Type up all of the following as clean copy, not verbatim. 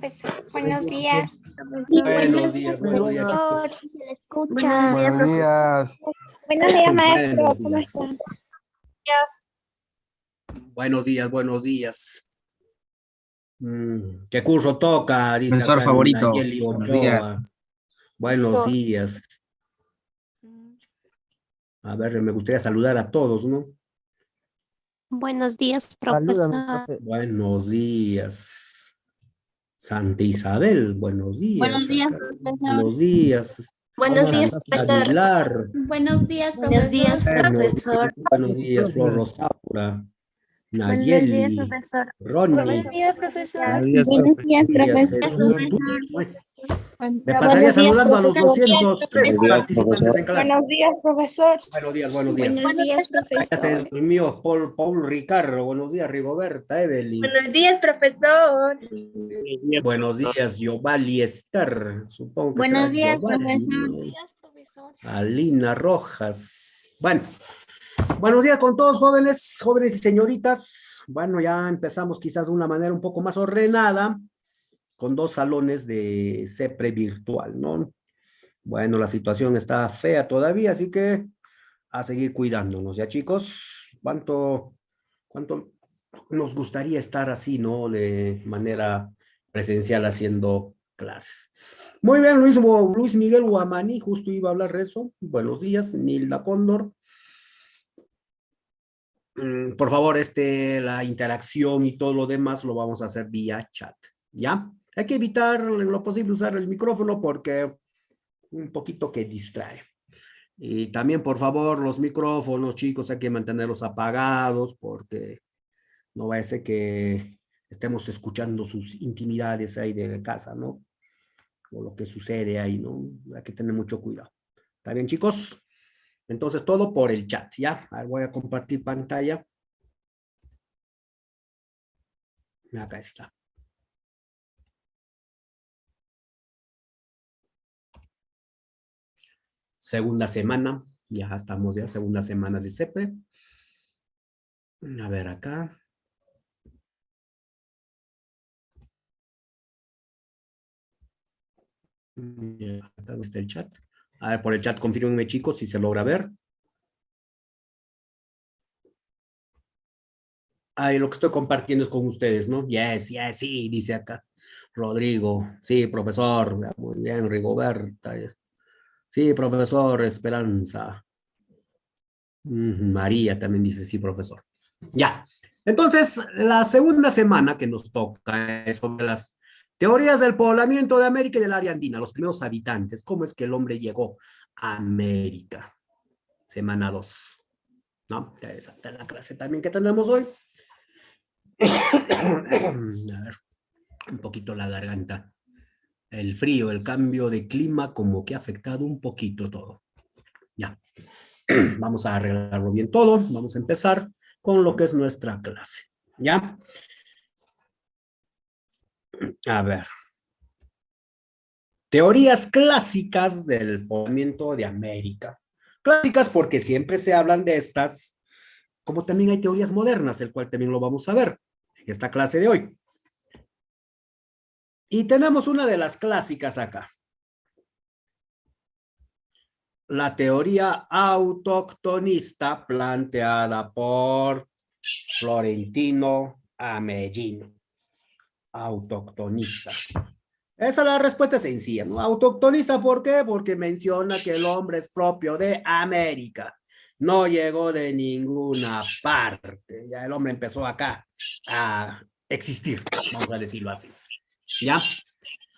profesor. Buenos días. Sí, Buenos días, buenos días, Profesor, chicos. si se le escucha. Buenos días. Buenos días, maestro. Buenos ¿Cómo días. están? Buenos días, buenos días. ¿Qué curso toca? Dice Profesor acá favorito. Nayeli Buenos días. Ochoa. Buenos días. A ver, me gustaría saludar a todos, ¿no? Buenos días, Salúdame, profesor. profe. Buenos días. Santa Isabel, buenos días. Buenos días, Acá. profesor. Buenos días. Buenos días, Santa profesor. Aguilar. Buenos días, Buenos días, profesor. Buenos días, Flor Rosaura. Buenos días, Nayeli. profesor. Ronnie. Buenos días, profesor. Buenos días, Buenos profe. días, Días, profesor. Jesús. Me pasaría saludando a los 203 participantes en clase. Buenos días, profesor. Buenos días, buenos días. Buenos días, Este es profesor. el mío, Paul Ricardo. Buenos días, Rigoberta, Evelyn. Buenos días, profesor. Buenos días, Giovanni Esther. Supongo que Buenos será días, Giovanni. profesor. Alina Rojas. Bueno, buenos días con todos, jóvenes y señoritas. Bueno, ya empezamos quizás de una manera un poco más ordenada, con 2 salones de CEPRE virtual, ¿no? Bueno, la situación está fea todavía, así que a seguir cuidándonos, ¿ya, chicos? ¿Cuánto nos gustaría estar así, ¿no? De manera presencial haciendo clases. Muy bien, Luis Miguel Guamani, justo iba a hablar de eso. Buenos días, Nilda Cóndor. Por favor, la interacción y todo lo demás lo vamos a hacer vía chat, ¿ya? Hay que evitar en lo posible usar el micrófono porque un poquito que distrae. Y también, por favor, los micrófonos, chicos, hay que mantenerlos apagados porque no va a ser que estemos escuchando sus intimidades ahí de casa, ¿no? O lo que sucede ahí, ¿no? Hay que tener mucho cuidado. ¿Está bien, chicos? Entonces, todo por el chat, ¿ya? A ver, voy a compartir pantalla. Acá está. Segunda semana, ya estamos ya, segunda semana de CEPRE. A ver acá. Ya, acá está el chat. A ver, por el chat, confírmenme, chicos, si se logra ver. Ahí lo que estoy compartiendo es con ustedes, ¿no? Yes, sí, dice acá. Rodrigo, sí, profesor. Muy bien, Rigoberta. Sí, profesor, Esperanza. María también dice, sí, profesor. Ya. Entonces, la segunda semana que nos toca es sobre las teorías del poblamiento de América y del área andina, los primeros habitantes, cómo es que el hombre llegó a América. Semana 2. ¿No? Interesante la clase también que tenemos hoy. A ver, un poquito la garganta. El frío, el cambio de clima como que ha afectado un poquito todo. Ya. Vamos a arreglarlo bien todo. Vamos a empezar con lo que es nuestra clase. ¿Ya? A ver. Teorías clásicas del poblamiento de América. Clásicas porque siempre se hablan de estas, como también hay teorías modernas, el cual también lo vamos a ver en esta clase de hoy. Y tenemos una de las clásicas acá. La teoría autoctonista planteada por Florentino Amellino. Autoctonista. Esa es la respuesta sencilla, ¿no? Autoctonista, ¿por qué? Porque menciona que el hombre es propio de América. No llegó de ninguna parte. Ya el hombre empezó acá a existir, vamos a decirlo así. ¿Ya?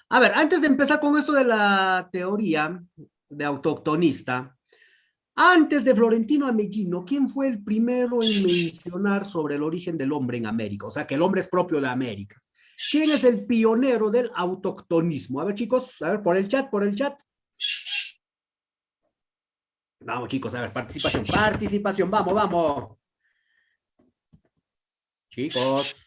A ver, antes de empezar con esto de la teoría de autoctonista, antes de Florentino Amellino, ¿quién fue el primero en mencionar sobre el origen del hombre en América? O sea, que el hombre es propio de América. ¿Quién es el pionero del autoctonismo? A ver, chicos, a ver, por el chat. Vamos, chicos, a ver, participación, vamos. Chicos.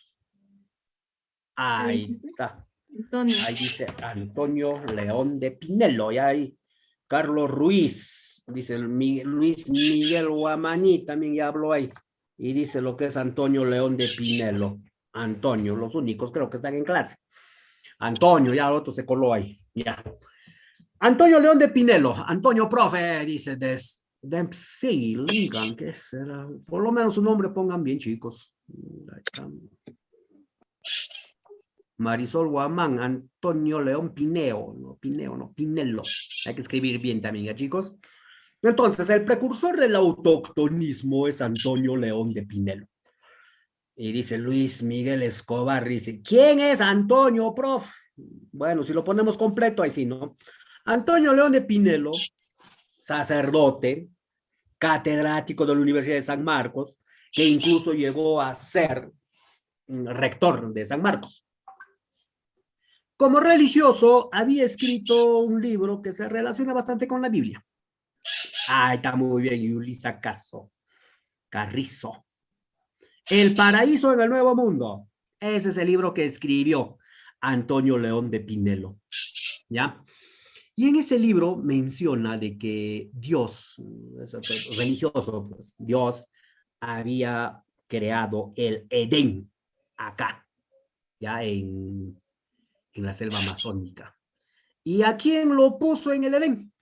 Ahí está. Ahí dice Antonio León de Pinelo, y ahí Carlos Ruiz, dice Luis Miguel Guamaní, también ya habló ahí, y dice lo que es Antonio León de Pinelo. Antonio, los únicos creo que están en clase. Antonio, ya el otro se coló ahí. Ya. Antonio León de Pinelo. Antonio, profe, dice Dempsey, Lincoln, ¿qué será? Por lo menos su nombre pongan bien, chicos. Ahí está. Marisol Guamán, Antonio León Pineo, no Pineo, no Pinelo. Hay que escribir bien también, ¿ya, chicos? Entonces, el precursor del autoctonismo es Antonio León de Pinelo. Y dice Luis Miguel Escobar, dice, ¿quién es Antonio, prof? Bueno, si lo ponemos completo, ahí sí, ¿no? Antonio León de Pinelo, sacerdote, catedrático de la Universidad de San Marcos, que incluso llegó a ser rector de San Marcos. Como religioso, había escrito un libro que se relaciona bastante con la Biblia. Ah, está muy bien, Yulisa Carrizo. El paraíso en el Nuevo Mundo. Ese es el libro que escribió Antonio León de Pinelo. ¿Ya? Y en ese libro menciona de que Dios, religioso, pues, Dios había creado el Edén acá, ya en la selva amazónica. ¿Y a quién lo puso en el Edén?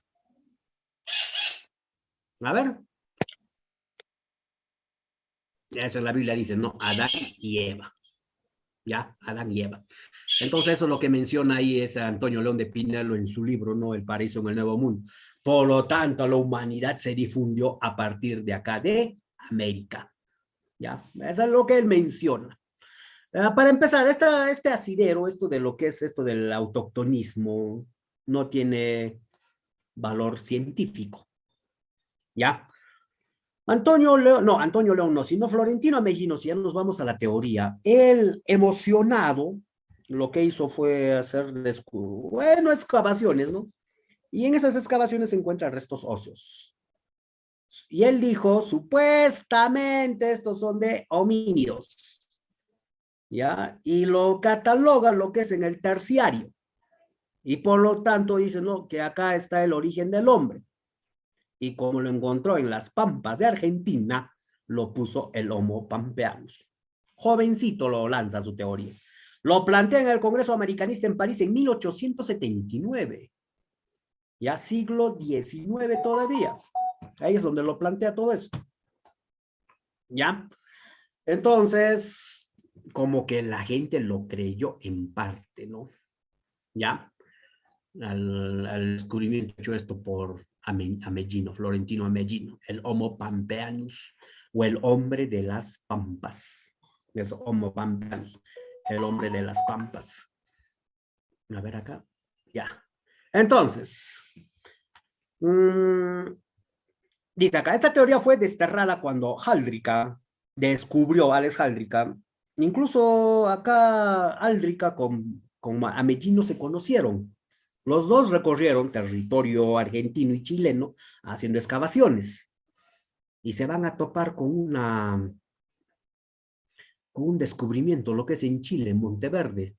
A ver. Eso en la Biblia dice, ¿no? Adán y Eva. ¿Ya? Adán y Eva. Entonces eso es lo que menciona ahí es Antonio León de Pinelo en su libro, ¿no? El paraíso en el Nuevo Mundo. Por lo tanto, la humanidad se difundió a partir de acá, de América. ¿Ya? Eso es lo que él menciona. Para empezar, este asidero, esto de lo que es esto del autoctonismo, no tiene valor científico. ¿Ya? Antonio León no, sino Florentino Ameghino, si ya nos vamos a la teoría, él emocionado, lo que hizo fue hacer, excavaciones, ¿no? Y en esas excavaciones se encuentran restos óseos. Y él dijo, supuestamente estos son de homínidos, ¿ya? Y lo cataloga lo que es en el terciario. Y por lo tanto dice, no, que acá está el origen del hombre. Y como lo encontró en las pampas de Argentina, lo puso el Homo pampeanus. Jovencito lo lanza su teoría. Lo plantea en el Congreso Americanista en París en 1879. Ya siglo XIX todavía. Ahí es donde lo plantea todo esto. ¿Ya? Entonces, como que la gente lo creyó en parte, ¿no? ¿Ya? Al descubrimiento hecho esto por Ameghino, Florentino Ameghino, el Homo pampeanus, o el hombre de las pampas. Es Homo pampeanus, el hombre de las pampas. A ver acá, ya. Entonces, dice acá, esta teoría fue desterrada cuando Alex Haldrika, incluso acá Haldrika con Ameghino se conocieron. Los dos recorrieron territorio argentino y chileno haciendo excavaciones y se van a topar con un descubrimiento, lo que es en Chile, en Monteverde.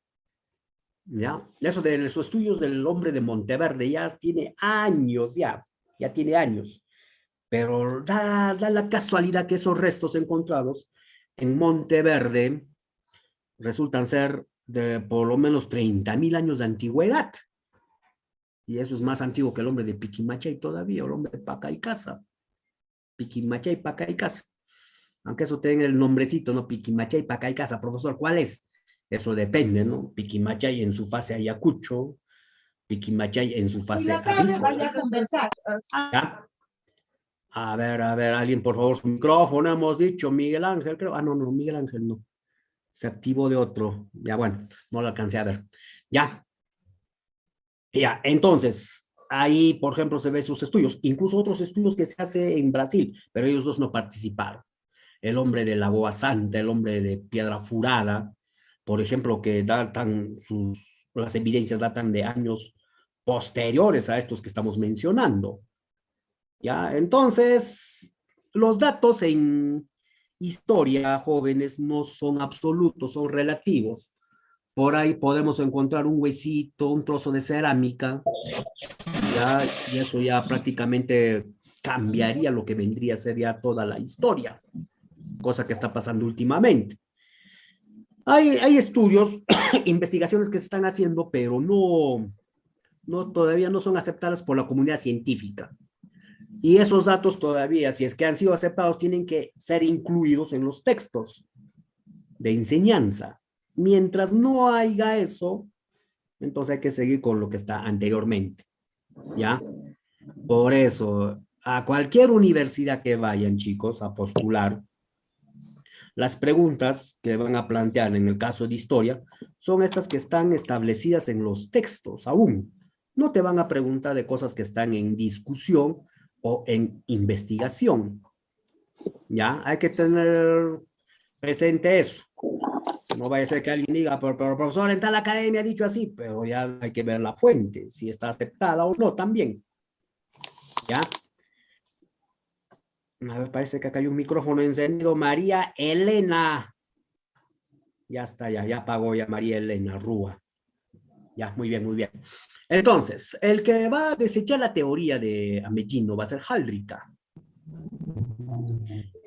¿Ya? Eso de los estudios del hombre de Monteverde ya tiene años, ya tiene años. Pero da la casualidad que esos restos encontrados en Monteverde resultan ser de por lo menos 30.000 años de antigüedad. Y eso es más antiguo que el hombre de Piquimachay todavía, el hombre de Pacaycasa. Piquimachay, Pacaycasa. Aunque eso tenga el nombrecito, ¿no? Piquimachay, Pacaycasa. Profesor, ¿cuál es? Eso depende, ¿no? Piquimachay en su fase Ayacucho, Piquimachay en su fase agrícola. ¿Ya? A ver, alguien, por favor, su micrófono, hemos dicho, Miguel Ángel, creo. Ah, no, Miguel Ángel no. Se activó de otro. Ya, bueno, no lo alcancé a ver. Ya. Ya, entonces, ahí, por ejemplo, se ve sus estudios, incluso otros estudios que se hace en Brasil, pero ellos dos no participaron. El hombre de Lagoa Santa, el hombre de Piedra Furada, por ejemplo, que las evidencias datan de años posteriores a estos que estamos mencionando. ¿Ya? Entonces, los datos en historia, jóvenes, no son absolutos, son relativos. Por ahí podemos encontrar un huesito, un trozo de cerámica, ¿ya? Y eso ya prácticamente cambiaría lo que vendría a ser ya toda la historia, cosa que está pasando últimamente. Hay estudios, investigaciones que se están haciendo, pero todavía no son aceptadas por la comunidad científica. Y esos datos todavía, si es que han sido aceptados, tienen que ser incluidos en los textos de enseñanza. Mientras no haya eso, entonces hay que seguir con lo que está anteriormente, ¿ya? Por eso, a cualquier universidad que vayan, chicos, a postular, las preguntas que van a plantear en el caso de historia son estas que están establecidas en los textos aún. No te van a preguntar de cosas que están en discusión o en investigación. ¿Ya? Hay que tener presente eso. No vaya a ser que alguien diga, pero profesor, en tal academia ha dicho así, pero ya hay que ver la fuente, si está aceptada o no también. ¿Ya? A ver, parece que acá hay un micrófono encendido. María Elena. Ya está, ya apagó ya María Elena Rúa. Ya, muy bien, muy bien. Entonces, el que va a desechar la teoría de Ameghino va a ser Haldrika.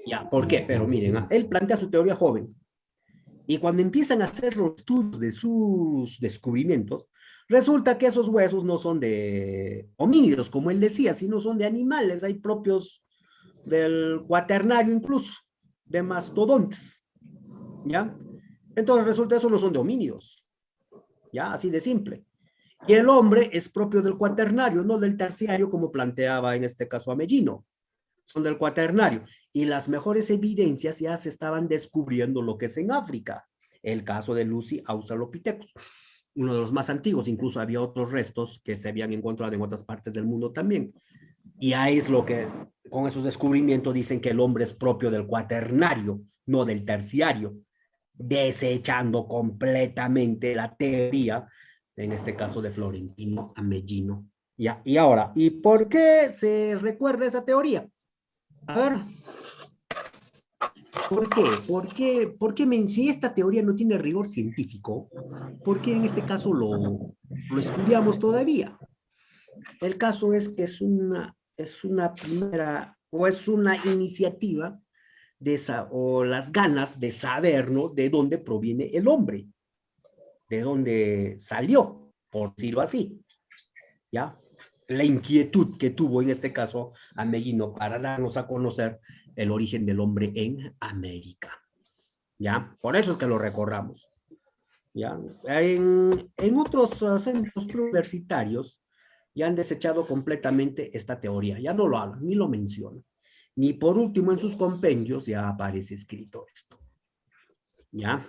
Ya, ¿por qué? Pero miren, él plantea su teoría joven. Y cuando empiezan a hacer los estudios de sus descubrimientos, resulta que esos huesos no son de homínidos, como él decía, sino son de animales. Hay propios del cuaternario incluso, de mastodontes. ¿Ya? Entonces resulta que esos no son de homínidos. ¿Ya? Así de simple. Y el hombre es propio del cuaternario, no del terciario, como planteaba en este caso Ameghino. Son del cuaternario. Y las mejores evidencias ya se estaban descubriendo lo que es en África. El caso de Lucy Australopithecus, uno de los más antiguos. Incluso había otros restos que se habían encontrado en otras partes del mundo también. Y ahí es lo que, con esos descubrimientos, dicen que el hombre es propio del cuaternario, no del terciario, desechando completamente la teoría, en este caso de Florentino Ameghino. Ya, y ahora, ¿y por qué se recuerda esa teoría? A ver, ¿por qué? ¿Por qué si esta teoría no tiene rigor científico? ¿Por qué en este caso lo estudiamos todavía? El caso es que es una primera, o es una iniciativa o las ganas de saber, ¿no? De dónde proviene el hombre, de dónde salió, por decirlo así, ¿ya? La inquietud que tuvo en este caso Ameghino para darnos a conocer el origen del hombre en América, ¿ya? Por eso es que lo recordamos, ¿ya? En otros centros universitarios ya han desechado completamente esta teoría, ya no lo hablan, ni lo mencionan. Ni por último en sus compendios ya aparece escrito esto, ¿ya?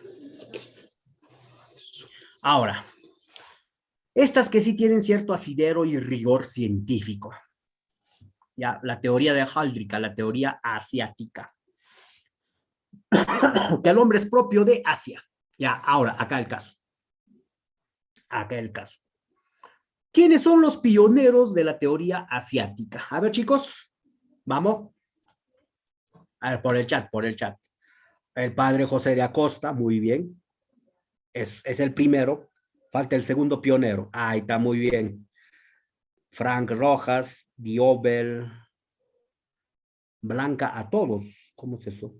Ahora, estas que sí tienen cierto asidero y rigor científico, ya, la teoría de Haldrika, la teoría asiática, que el hombre es propio de Asia. Ya, ahora, acá el caso. Acá el caso. ¿Quiénes son los pioneros de la teoría asiática? A ver, chicos, vamos. A ver, por el chat, por el chat. El padre José de Acosta, muy bien. Es el primero. Falta el segundo pionero. Ahí está, muy bien. Frank Rojas, Diobel, Blanca, a todos. ¿Cómo es eso?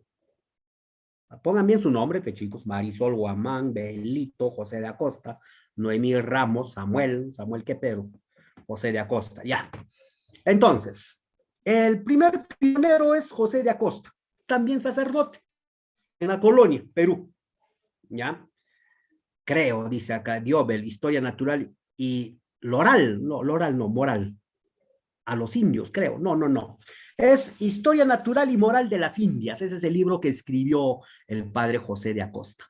Pongan bien su nombre, que chicos. Marisol Guamán, Belito, José de Acosta, Noemí Ramos, Samuel Quepero, José de Acosta. Ya. Entonces, el primer pionero es José de Acosta, también sacerdote, en la colonia, Perú. ¿Ya? Creo, dice acá, Diobel, Historia Natural y Loral, no, Loral no, Moral. A los indios, creo. No. Es Historia Natural y Moral de las Indias. Ese es el libro que escribió el padre José de Acosta.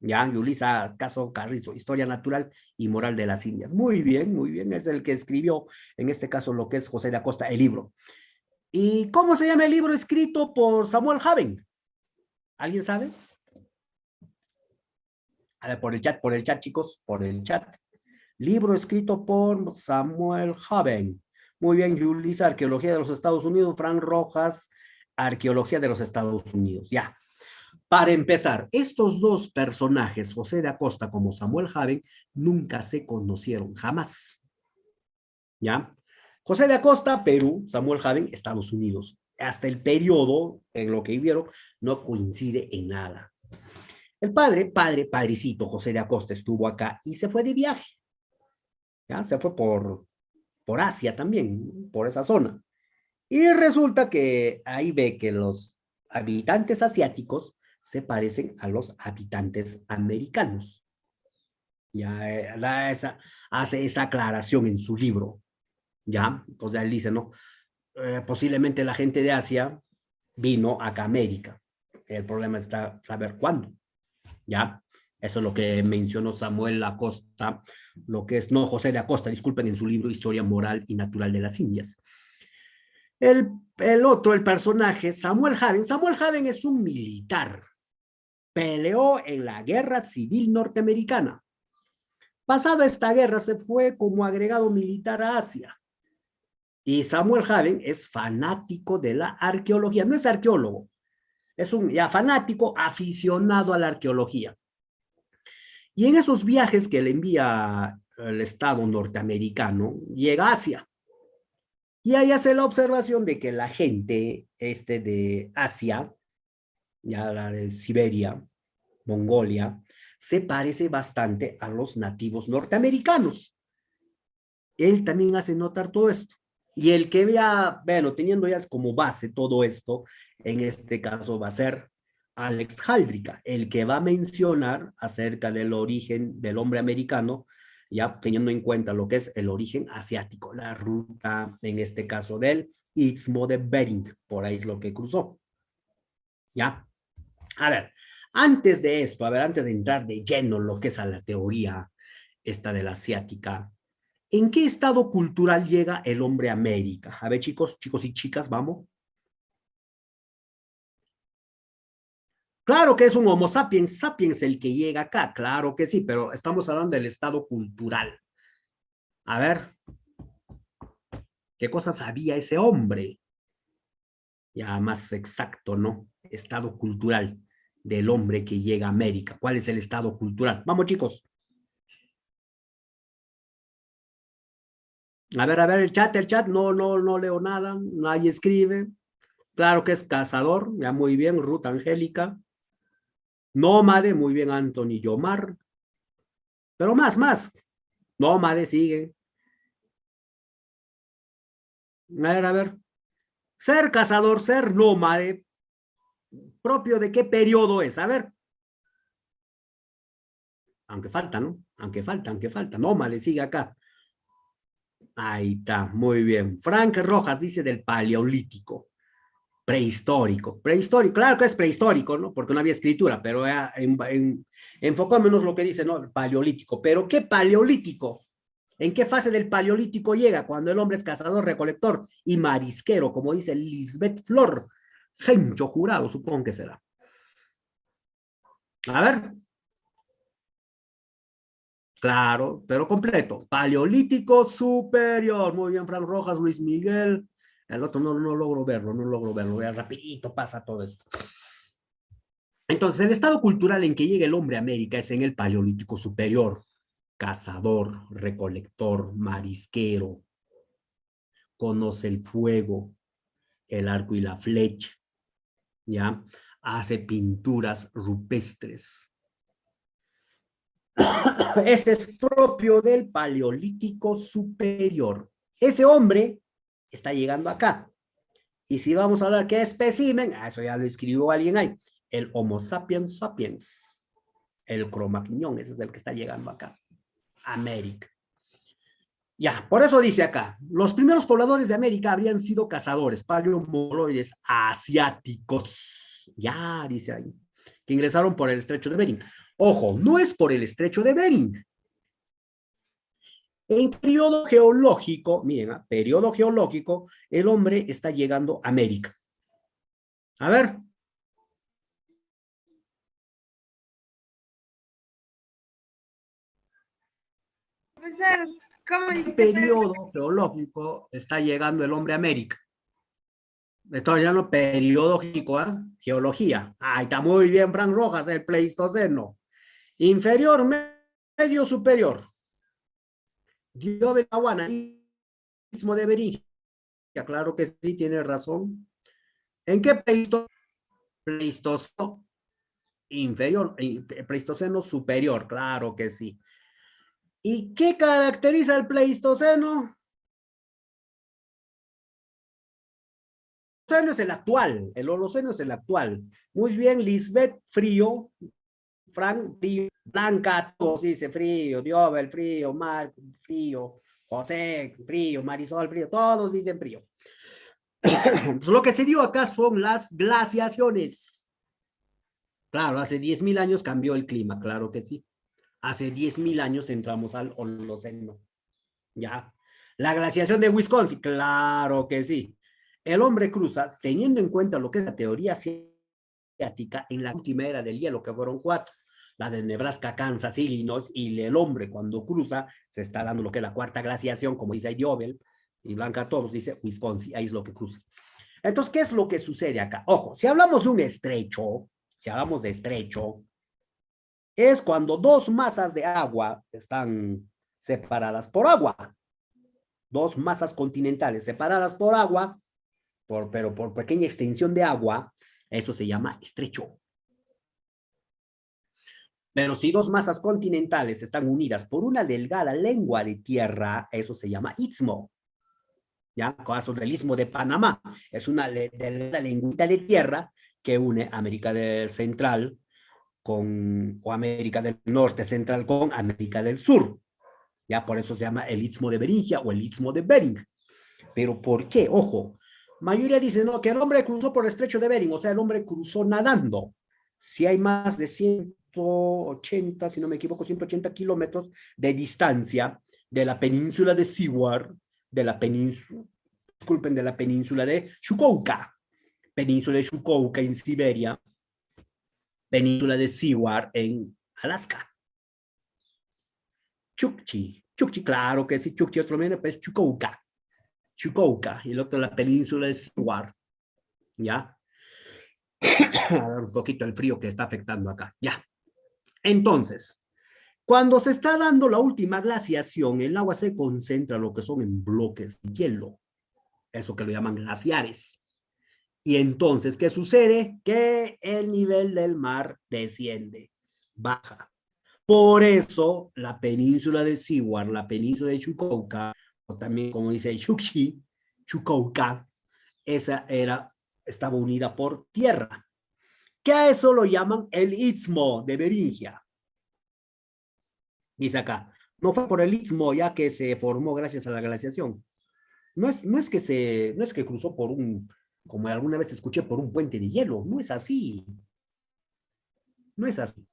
Ya, Yulisa Caso Carrizo, Historia Natural y Moral de las Indias. Muy bien. Es el que escribió, en este caso, lo que es José de Acosta, el libro. ¿Y cómo se llama el libro escrito por Samuel Haben? ¿Alguien sabe? A ver, por el chat, chicos, por el chat. Libro escrito por Samuel Haben. Muy bien, Yulisa, Arqueología de los Estados Unidos. Frank Rojas, Arqueología de los Estados Unidos. Ya. Para empezar, estos dos personajes, José de Acosta como Samuel Haben, nunca se conocieron, jamás. ¿Ya? José de Acosta, Perú, Samuel Haben, Estados Unidos. Hasta el periodo en lo que vivieron no coincide en nada. El padrecito José de Acosta estuvo acá y se fue de viaje. ¿Ya? Se fue por Asia también, por esa zona. Y resulta que ahí ve que los habitantes asiáticos se parecen a los habitantes americanos. Ya hace esa aclaración en su libro. Ya, entonces él dice, ¿no? Posiblemente la gente de Asia vino acá a América. El problema está saber cuándo. ¿Ya? Eso es lo que mencionó Samuel Acosta, lo que es, no, José de Acosta, disculpen, en su libro Historia Moral y Natural de las Indias. El personaje, Samuel Haven es un militar. Peleó en la Guerra Civil Norteamericana. Pasada esta guerra se fue como agregado militar a Asia. Y Samuel Haven es fanático de la arqueología. No es arqueólogo, es un ya fanático aficionado a la arqueología. Y en esos viajes que le envía el Estado norteamericano, llega a Asia. Y ahí hace la observación de que la gente de Asia, ya la de Siberia, Mongolia, se parece bastante a los nativos norteamericanos. Él también hace notar todo esto. Y el que vea, bueno, teniendo ya como base todo esto, en este caso va a ser Alex Haldrika, el que va a mencionar acerca del origen del hombre americano, ya teniendo en cuenta lo que es el origen asiático, la ruta, en este caso del Istmo de Bering, por ahí es lo que cruzó. ¿Ya? A ver, antes de esto, a ver, antes de entrar de lleno en lo que es a la teoría esta de la asiática, ¿en qué estado cultural llega el hombre a América? A ver, chicos y chicas, vamos. Claro que es un Homo sapiens sapiens el que llega acá, claro que sí, pero estamos hablando del estado cultural. A ver, ¿qué cosa sabía ese hombre? Ya más exacto, ¿no? Estado cultural del hombre que llega a América. ¿Cuál es el estado cultural? Vamos, chicos. A ver, el chat, no leo nada, nadie escribe. Claro que es cazador, ya muy bien, Ruth Angélica. Nómade, muy bien, Anthony Yomar. Pero más. Nómade sigue. A ver. Ser cazador, ser nómade, ¿propio de qué periodo es? A ver. Aunque falta, ¿no? Aunque falta. Nómade sigue acá. Ahí está, muy bien. Frank Rojas dice del Paleolítico. Prehistórico, claro que es prehistórico, ¿no? Porque no había escritura, pero enfocémonos lo que dice, ¿no? El Paleolítico. ¿Pero qué Paleolítico? ¿En qué fase del Paleolítico llega? Cuando el hombre es cazador, recolector y marisquero, como dice Lisbeth Flor. Gencho Jurado, supongo que será. A ver. Claro, pero completo. Paleolítico superior. Muy bien, Frank Rojas, Luis Miguel. El otro no logro verlo. Ya rapidito pasa todo esto. Entonces, el estado cultural en que llega el hombre a América es en el Paleolítico superior. Cazador, recolector, marisquero. Conoce el fuego, el arco y la flecha. ¿Ya? Hace pinturas rupestres. Ese es propio del Paleolítico superior. Ese hombre está llegando acá. Y si vamos a hablar qué espécimen, eso ya lo escribió alguien ahí. El Homo sapiens sapiens. El Cro-Magnon, ese es el que está llegando acá. América. Ya, por eso dice acá, los primeros pobladores de América habrían sido cazadores, paleomongoloides asiáticos. Ya, dice ahí, que ingresaron por el estrecho de Bering. Ojo, no es por el estrecho de Bering. En periodo geológico, miren, periodo geológico, el hombre está llegando a América. A ver. Profesor, ¿cómo ¿Qué dice? periodo geológico está llegando el hombre a América? Estoy hablando periodológico, ¿eh? Geología. Ahí está muy bien, Frank Rojas, el Pleistoceno. Inferior, medio, superior. Dio Benahuana, Istmo de Beringia. Claro que sí, tiene razón. ¿En qué Pleistoceno? inferior, Pleistoceno superior, claro que sí. ¿Y qué caracteriza el Pleistoceno? El Holoceno es el actual, el Holoceno es el actual. Muy bien, Lisbeth, frío. Frank, frío. Blanca, todos dice frío. Diobel, frío. Mar, frío. José, frío. Marisol, frío. Todos dicen frío. Entonces, lo que se dio acá son las glaciaciones. Claro, hace 10.000 años cambió el clima, claro que sí. Hace 10.000 años entramos al Holoceno. ¿Ya? La glaciación de Wisconsin, claro que sí. El hombre cruza, teniendo en cuenta lo que es la teoría asiática, en la última era del hielo, que fueron 4, la de Nebraska, Kansas, Illinois, y el hombre cuando cruza, se está dando lo que es la 4ª glaciación, como dice Diobel, y Blanca Toros dice Wisconsin, ahí es lo que cruza. Entonces, ¿qué es lo que sucede acá? Ojo, si hablamos de un estrecho, si hablamos de estrecho, es cuando 2 masas de agua están separadas por agua. 2 masas continentales separadas por agua, pero por pequeña extensión de agua, eso se llama estrecho. Pero si 2 masas continentales están unidas por una delgada lengua de tierra, eso se llama istmo. ¿Ya? Caso del istmo de Panamá, es una delgada lengüita de tierra que une América del Central o América del Norte Central con América del Sur. Ya por eso se llama el istmo de Beringia o el istmo de Bering. ¿Pero por qué? Ojo, mayoría dice, no, que el hombre cruzó por el estrecho de Bering, o sea, el hombre cruzó nadando. Si hay más de 180, si no me equivoco, 180 kilómetros de distancia de la península de Seward, de la península de Chukotka, península de Chukotka en Siberia, península de Seward en Alaska. Chukchi, claro que sí, Chukchi, otro nombre, pues Chukotka. Chukotka, y el otro la península de Seward, ¿ya? Un poquito el frío que está afectando acá, ya. Entonces, cuando se está dando la última glaciación, el agua se concentra lo que son en bloques de hielo, eso que lo llaman glaciares. Y entonces, ¿qué sucede? Que el nivel del mar desciende, baja. Por eso, la península de Seward, la península de Chukotka, o también como dice Chukchi, Chukotka, estaba unida por tierra, que a eso lo llaman el istmo de Beringia. Dice acá, no fue por el istmo ya que se formó gracias a la glaciación. No es que cruzó por como alguna vez escuché, por un puente de hielo. No es así. No es así.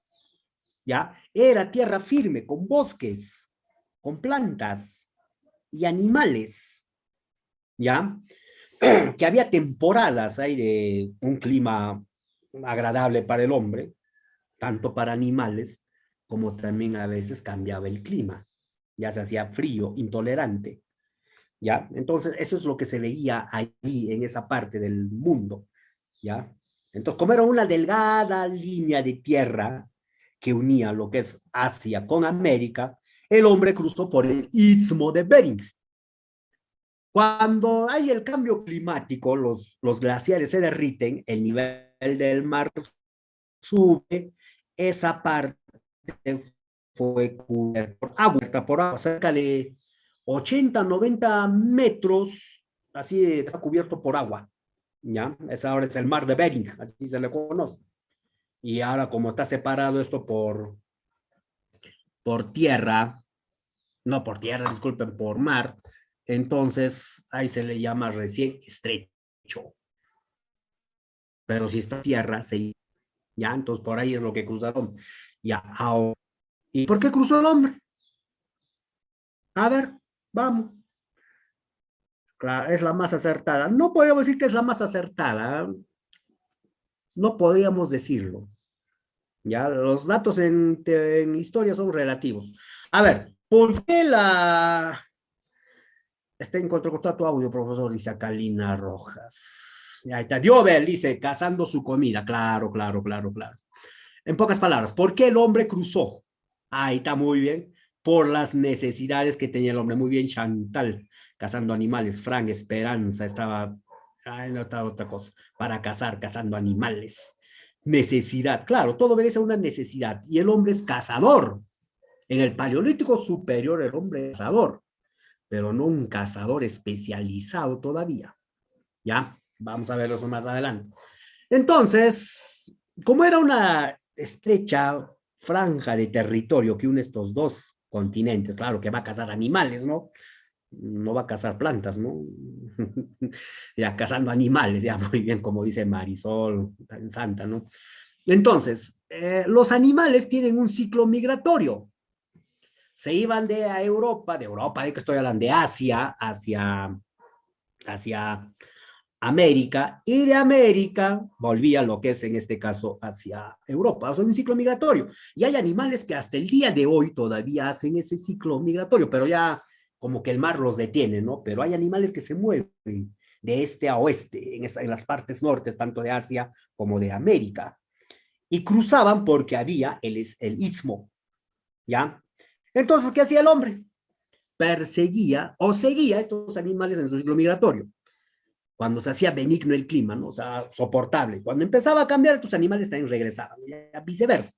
¿Ya? Era tierra firme, con bosques, con plantas y animales. ¿Ya? Que había temporadas ahí de un clima agradable para el hombre, tanto para animales, como también a veces cambiaba el clima. Ya se hacía frío, intolerante. ¿Ya? Entonces, eso es lo que se veía ahí en esa parte del mundo. ¿Ya? Entonces, como era una delgada línea de tierra que unía lo que es Asia con América, el hombre cruzó por el istmo de Bering. Cuando hay el cambio climático, los glaciares se derriten, el nivel del mar sube, esa parte fue cubierta por agua, cerca de 80, 90 metros, así está cubierto por agua. ¿Ya? Esa ahora es el mar de Bering, así se le conoce. Y ahora como está separado esto por tierra, no por tierra, disculpen, por mar, entonces ahí se le llama recién estrecho. Pero si está tierra, ya, entonces por ahí es lo que cruzaron. Ya, ahora. ¿Y por qué cruzó el hombre? A ver, vamos. Claro, es la más acertada. No podríamos decir que es la más acertada. No podríamos decirlo. Ya, los datos en historia son relativos. A ver, ¿por qué está en contracortado tu audio, profesor? Dice acá Lina Rojas. Ahí está. Diobel dice, cazando su comida. Claro. En pocas palabras, ¿por qué el hombre cruzó? Ahí está, muy bien. Por las necesidades que tenía el hombre. Muy bien, Chantal. Cazando animales. Frank Esperanza estaba... no está otra cosa. Para cazando animales. necesidad. Claro, todo obedece a una necesidad. Y el hombre es cazador. En el Paleolítico superior el hombre es cazador, pero no un cazador especializado todavía. ¿Ya? Vamos a verlo eso más adelante. Entonces, como era una estrecha franja de territorio que une estos dos continentes, claro que va a cazar animales, ¿no? No va a cazar plantas, ¿no? Ya cazando animales, ya muy bien, como dice Marisol, tan santa, ¿no? Entonces, los animales tienen un ciclo migratorio. Se iban de Europa, de que estoy hablando, de Asia, hacia América, y de América volvía lo que es en este caso hacia Europa. O sea, un ciclo migratorio. Y hay animales que hasta el día de hoy todavía hacen ese ciclo migratorio, pero ya como que el mar los detiene, ¿no? Pero hay animales que se mueven de este a oeste, en las partes nortes, tanto de Asia como de América. Y cruzaban porque había el istmo, ¿ya? Entonces, ¿qué hacía el hombre? Perseguía o seguía a estos animales en su ciclo migratorio. Cuando se hacía benigno el clima, ¿no? O sea, soportable. Cuando empezaba a cambiar, tus animales también regresaban, y viceversa.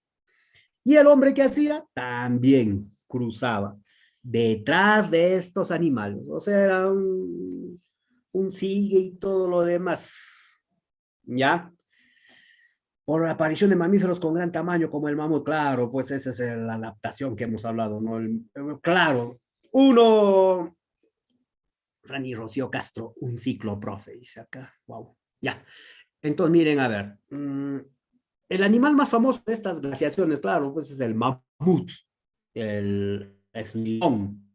Y el hombre que hacía también cruzaba detrás de estos animales. O sea, era un sigue y todo lo demás. ¿Ya? Por la aparición de mamíferos con gran tamaño como el mamut, claro, pues esa es la adaptación que hemos hablado, ¿no? Claro, uno, Rani Rocío Castro, un ciclo, profe, dice acá, wow, ya. Entonces, miren, a ver, el animal más famoso de estas glaciaciones, claro, pues es el mamut, el esmilón,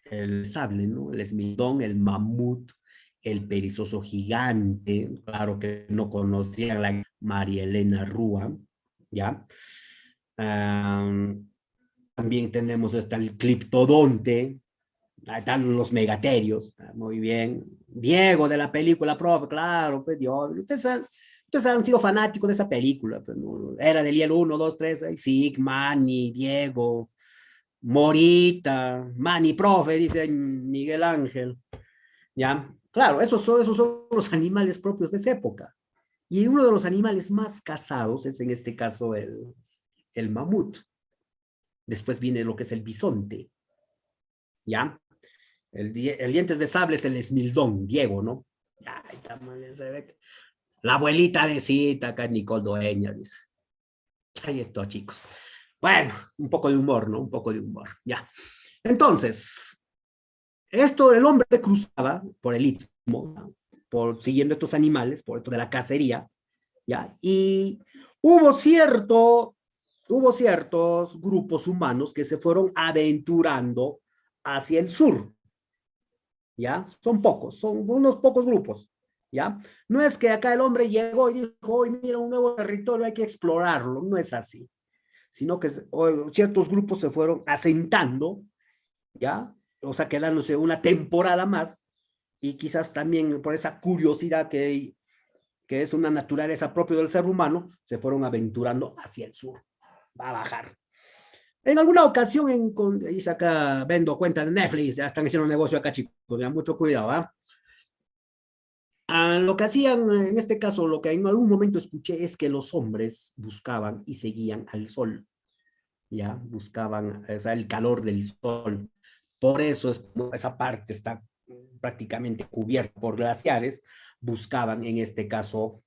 el sable, ¿no? El esmilón, el mamut, el perezoso gigante, claro que no conocía a la María Elena Rúa, ¿ya? También tenemos hasta el cliptodonte, ahí están los megaterios, muy bien. Diego de la película, profe, claro, pues Dios, ustedes han sido fanáticos de esa película, pues, ¿no? Era del Hielo 1, 2, 3, Sig, Manny, Diego, Morita, Manny, profe, dice Miguel Ángel, ¿ya? Claro, esos son los animales propios de esa época. Y uno de los animales más cazados es en este caso el mamut. Después viene lo que es el bisonte, ¿ya? El dientes de sable es el esmildón, Diego, ¿no? Ya, ahí está, se ve. La abuelita de cita, acá Nicole Dueña, dice. Ahí está, chicos. Bueno, un poco de humor, ¿no? Un poco de humor, ya. Entonces, el hombre cruzaba por el istmo, ¿no? Siguiendo estos animales, por esto de la cacería, ¿ya? Y hubo ciertos grupos humanos que se fueron aventurando hacia el sur, ¿ya? Son pocos, son unos pocos grupos, ¿ya? No es que acá el hombre llegó y dijo, hoy mira un nuevo territorio, hay que explorarlo, no es así, sino que ciertos grupos se fueron asentando, ¿ya? O sea, quedándose una temporada más, y quizás también por esa curiosidad que es una naturaleza propia del ser humano, se fueron aventurando hacia el sur, va a bajar. En alguna ocasión, dice acá, vendo cuenta de Netflix, ya están haciendo un negocio acá, chicos, ya mucho cuidado, ¿ah? Lo que hacían, en este caso, lo que en algún momento escuché es que los hombres buscaban y seguían al sol, ¿ya? Buscaban, o sea, el calor del sol. Por eso esa parte está prácticamente cubierta por glaciares, buscaban en este caso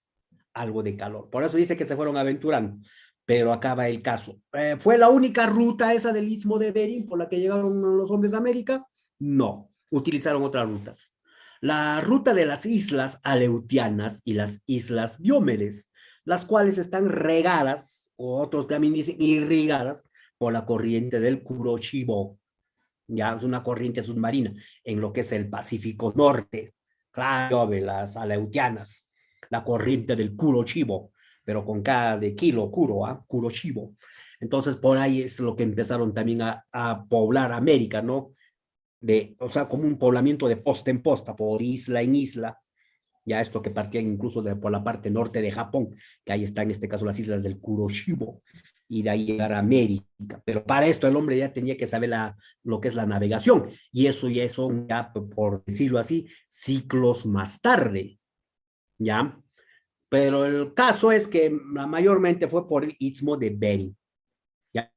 algo de calor. Por eso dice que se fueron aventurando, pero acaba el caso. ¿Fue la única ruta esa del Istmo de Bering por la que llegaron los hombres a América? No, utilizaron otras rutas. La ruta de las islas Aleutianas y las islas Diómedes, las cuales están regadas, o otros también dicen irrigadas, por la corriente del Kuroshimo. Ya es una corriente submarina en lo que es el Pacífico Norte. Claro, de las Aleutianas, la corriente del Kuroshimo, pero con cada de kilo, Kuroshimo. Entonces, por ahí es lo que empezaron también a poblar América, ¿no? O sea, como un poblamiento de posta en posta, por isla en isla. Ya esto que partía incluso por la parte norte de Japón, que ahí está en este caso las islas del Kuroshimo, y de ahí llegar a América. Pero para esto el hombre ya tenía que saber lo que es la navegación, y eso ya son, ya, por decirlo así, ciclos más tarde, ¿ya? Pero el caso es que mayormente fue por el istmo de Bering. ¿Ya?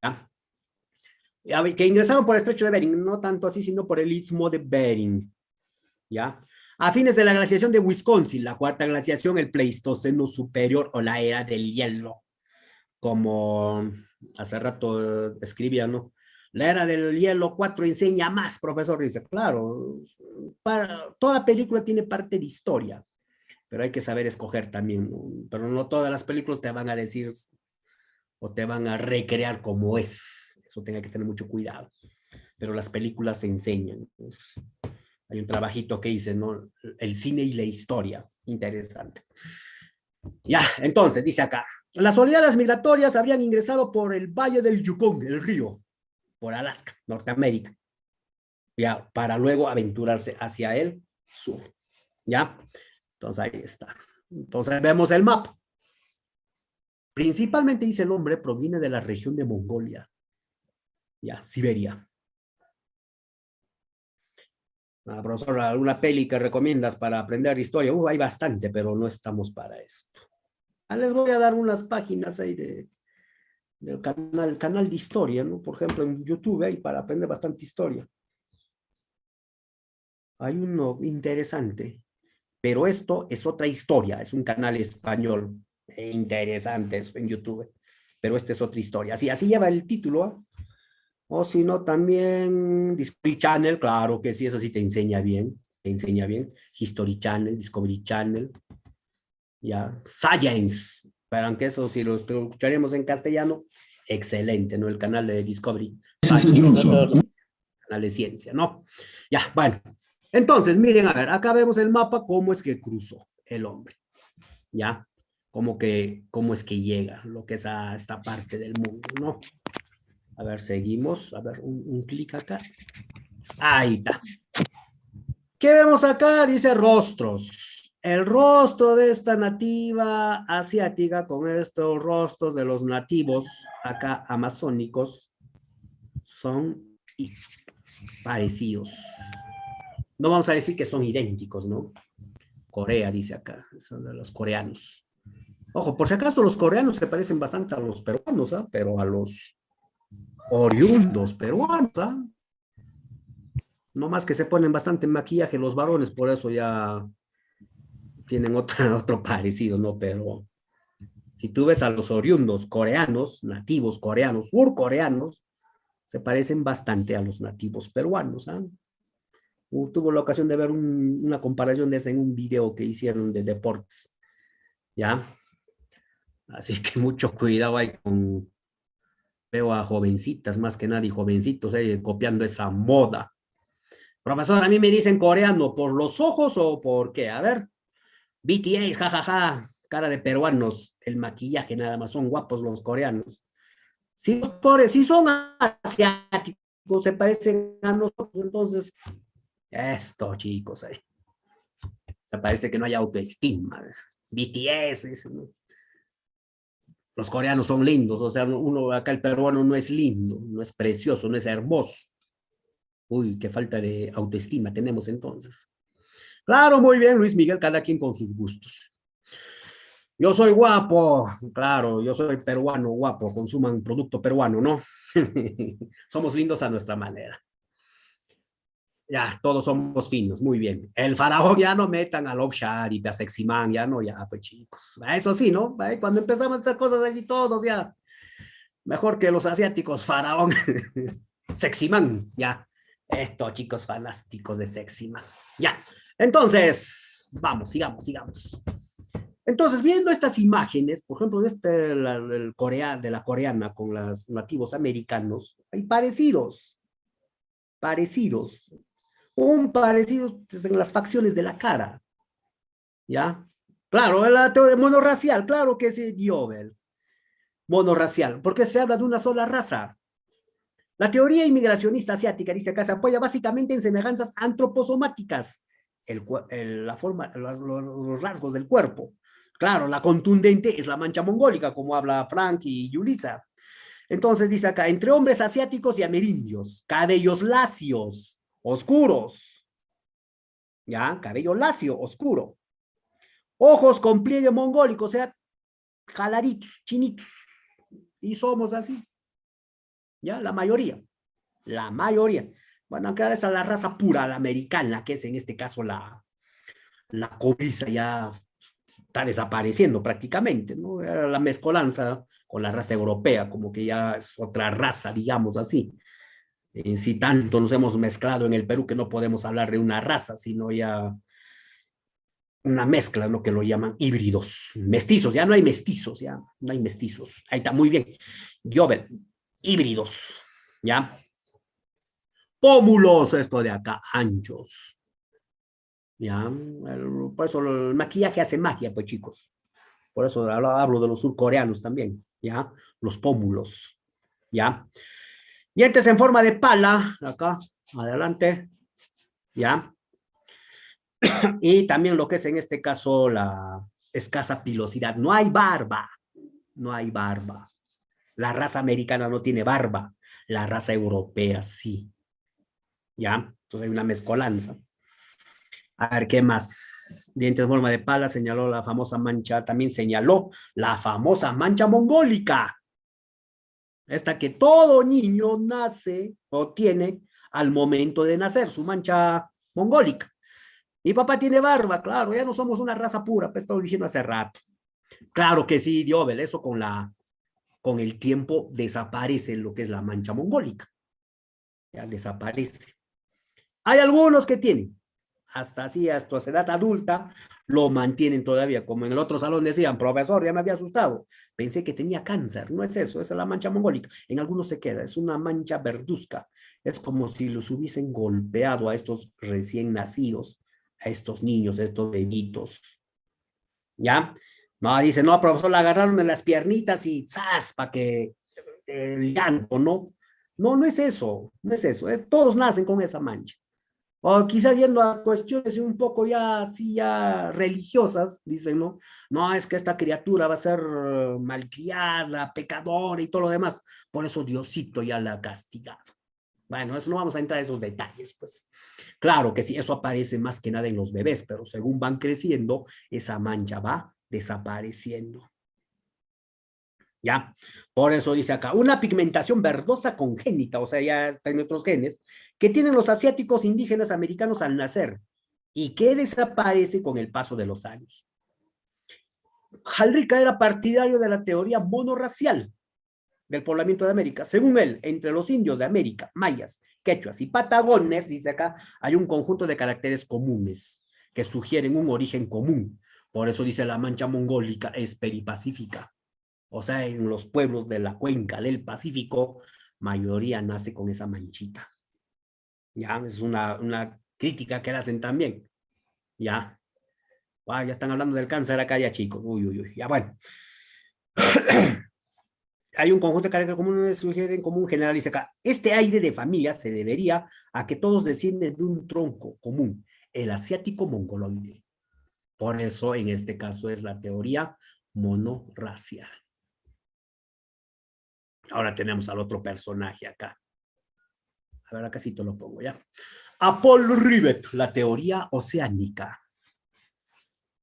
Que ingresaron por el estrecho de Bering, no tanto así, sino por el istmo de Bering. ¿Ya? A fines de la glaciación de Wisconsin, la cuarta glaciación, el Pleistoceno superior o la era del hielo, como hace rato escribía, ¿no? La era del hielo 4 enseña más, profesor, dice, claro, toda película tiene parte de historia, pero hay que saber escoger también, ¿no? Pero no todas las películas te van a decir o te van a recrear como es, eso tenga que tener mucho cuidado, pero las películas enseñan, pues. Hay un trabajito que hice, ¿no? El cine y la historia, interesante. Ya, entonces, dice acá, las oleadas migratorias habrían ingresado por el Valle del Yukón, el río, por Alaska, Norteamérica, ya, para luego aventurarse hacia el sur, ya. Entonces, ahí está. Entonces, vemos el mapa. Principalmente, dice el hombre, proviene de la región de Mongolia, ya, Siberia. Profesor, ¿alguna peli que recomiendas para aprender historia? Hay bastante, pero no estamos para esto. Les voy a dar unas páginas ahí del canal de historia, ¿no? Por ejemplo, en YouTube hay para aprender bastante historia. Hay uno interesante, pero esto es otra historia, es un canal español interesante eso en YouTube, pero esta es otra historia. Así lleva el título, ¿eh? O si no, también Discovery Channel, claro que sí, eso sí te enseña bien, History Channel, Discovery Channel, ya, Science, pero aunque eso si lo escucharemos en castellano, excelente, ¿no? El canal de Discovery Science, canal de ciencia, ¿no? Ya, bueno, entonces, miren, a ver, acá vemos el mapa, cómo es que cruzó el hombre, ¿ya? Cómo es que llega, lo que es a esta parte del mundo, ¿no? A ver, seguimos. A ver, un clic acá. Ahí está. ¿Qué vemos acá? Dice rostros. El rostro de esta nativa asiática con estos rostros de los nativos acá amazónicos son parecidos. No vamos a decir que son idénticos, ¿no? Corea dice acá, son de los coreanos. Ojo, por si acaso los coreanos se parecen bastante a los peruanos, ¿ah? Pero a los oriundos peruanos, ¿ah? No más que se ponen bastante maquillaje los varones, por eso ya tienen otro parecido, ¿no? Pero si tú ves a los oriundos coreanos, nativos coreanos, surcoreanos, se parecen bastante a los nativos peruanos, ¿ah? Tuve la ocasión de ver una comparación de esa en un video que hicieron de deportes, ¿ya? Así que mucho cuidado ahí con... Veo a jovencitas, más que nada, y jovencitos copiando esa moda. Profesor, a mí me dicen coreano, ¿por los ojos o por qué? A ver, BTS, jajaja, cara de peruanos, el maquillaje nada más, son guapos los coreanos. Si son asiáticos, se parecen a nosotros, entonces, esto, chicos, se parece que no hay autoestima. BTS, ¿no? Los coreanos son lindos, o sea, uno acá el peruano no es lindo, no es precioso, no es hermoso. Uy, qué falta de autoestima tenemos entonces. Claro, muy bien, Luis Miguel, cada quien con sus gustos. Yo soy guapo, claro, yo soy peruano, guapo, consuman producto peruano, ¿no? Somos lindos a nuestra manera. Ya, todos somos finos, muy bien. El faraón ya no metan a Love Shady, a Sexy Man, ya no, ya, pues chicos. Eso sí, ¿no? Cuando empezamos estas cosas así todos, ya. Mejor que los asiáticos, faraón. Sexy Man, ya. Esto, chicos, fanáticos de Sexy Man. Ya. Entonces, vamos, sigamos. Entonces, viendo estas imágenes, por ejemplo, de la coreana con los nativos americanos, hay parecidos. Un parecido en las facciones de la cara. ¿Ya? Claro, la teoría monorracial, claro que es Diobel. Monorracial, porque se habla de una sola raza. La teoría inmigracionista asiática, dice acá, se apoya básicamente en semejanzas antroposomáticas, la forma, los rasgos del cuerpo. Claro, la contundente es la mancha mongólica, como habla Frank y Yulisa. Entonces dice acá, entre hombres asiáticos y amerindios, cabellos lacios, oscuros. ¿Ya? Cabello lacio, oscuro. Ojos con pliegue mongólico, o sea, jaladitos, chinitos. Y somos así. Ya, la mayoría. La mayoría. Bueno, aunque ahora es a la raza pura, la americana, que es en este caso la cobriza, ya está desapareciendo prácticamente, ¿no? Era la mezcolanza con la raza europea, como que ya es otra raza, digamos así. Si tanto nos hemos mezclado en el Perú que no podemos hablar de una raza, sino ya una mezcla, lo que lo llaman híbridos, mestizos, ya no hay mestizos, ya no hay mestizos. Ahí está, muy bien. Joven, híbridos, ¿ya? Pómulos, esto de acá, anchos. ¿Ya? Por eso el maquillaje hace magia, pues chicos. Por eso hablo de los surcoreanos también, ¿ya? Los pómulos, ¿ya? Dientes en forma de pala, acá, adelante, ¿ya? Y también lo que es en este caso la escasa pilosidad. No hay barba, no hay barba. La raza americana no tiene barba, la raza europea sí, ¿ya? Entonces hay una mezcolanza. A ver, ¿qué más? Dientes en forma de pala, señaló la famosa mancha, también señaló la famosa mancha mongólica. Esta que todo niño nace o tiene al momento de nacer, su mancha mongólica. Mi papá tiene barba, claro, ya no somos una raza pura, pues estaba diciendo hace rato. Claro que sí, Diobel, eso con el tiempo desaparece lo que es la mancha mongólica. Ya desaparece. Hay algunos que tienen, hasta así, hasta su edad adulta, lo mantienen todavía, como en el otro salón decían, profesor, ya me había asustado, pensé que tenía cáncer, no es eso, esa es la mancha mongólica, en algunos se queda, es una mancha verduzca, es como si los hubiesen golpeado a estos recién nacidos, a estos niños, a estos bebitos, ¿ya? No, dice, no, profesor, la agarraron en las piernitas y ¡zas! Para que el llanto, ¿no? No, no es eso, no es eso, todos nacen con esa mancha. O quizás yendo a cuestiones un poco ya así ya religiosas, dicen, ¿no? No, es que esta criatura va a ser malcriada, pecadora y todo lo demás. Por eso Diosito ya la ha castigado. Bueno, eso no vamos a entrar en esos detalles, pues. Claro que sí, eso aparece más que nada en los bebés, pero según van creciendo, esa mancha va desapareciendo. ¿Ya? Por eso dice acá, una pigmentación verdosa congénita, o sea, ya está en otros genes, que tienen los asiáticos indígenas americanos al nacer y que desaparece con el paso de los años. Halrica era partidario de la teoría monorracial del poblamiento de América. Según él, entre los indios de América, mayas, quechuas y patagones, dice acá, hay un conjunto de caracteres comunes que sugieren un origen común. Por eso dice la mancha mongólica es peripacífica. O sea, en los pueblos de la cuenca del Pacífico, mayoría nace con esa manchita. Ya, es una crítica que le hacen también. Ya. Wow, ya están hablando del cáncer acá ya, chicos. Uy, uy, uy. Ya, bueno. Hay un conjunto de caracteres comunes que sugieren como un general, dice acá, este aire de familia se debería a que todos descienden de un tronco común, el asiático mongoloide. Por eso, en este caso, es la teoría monorracial. Ahora tenemos al otro personaje acá. A ver, acá sí te lo pongo ya. A Paul Rivet, la teoría oceánica.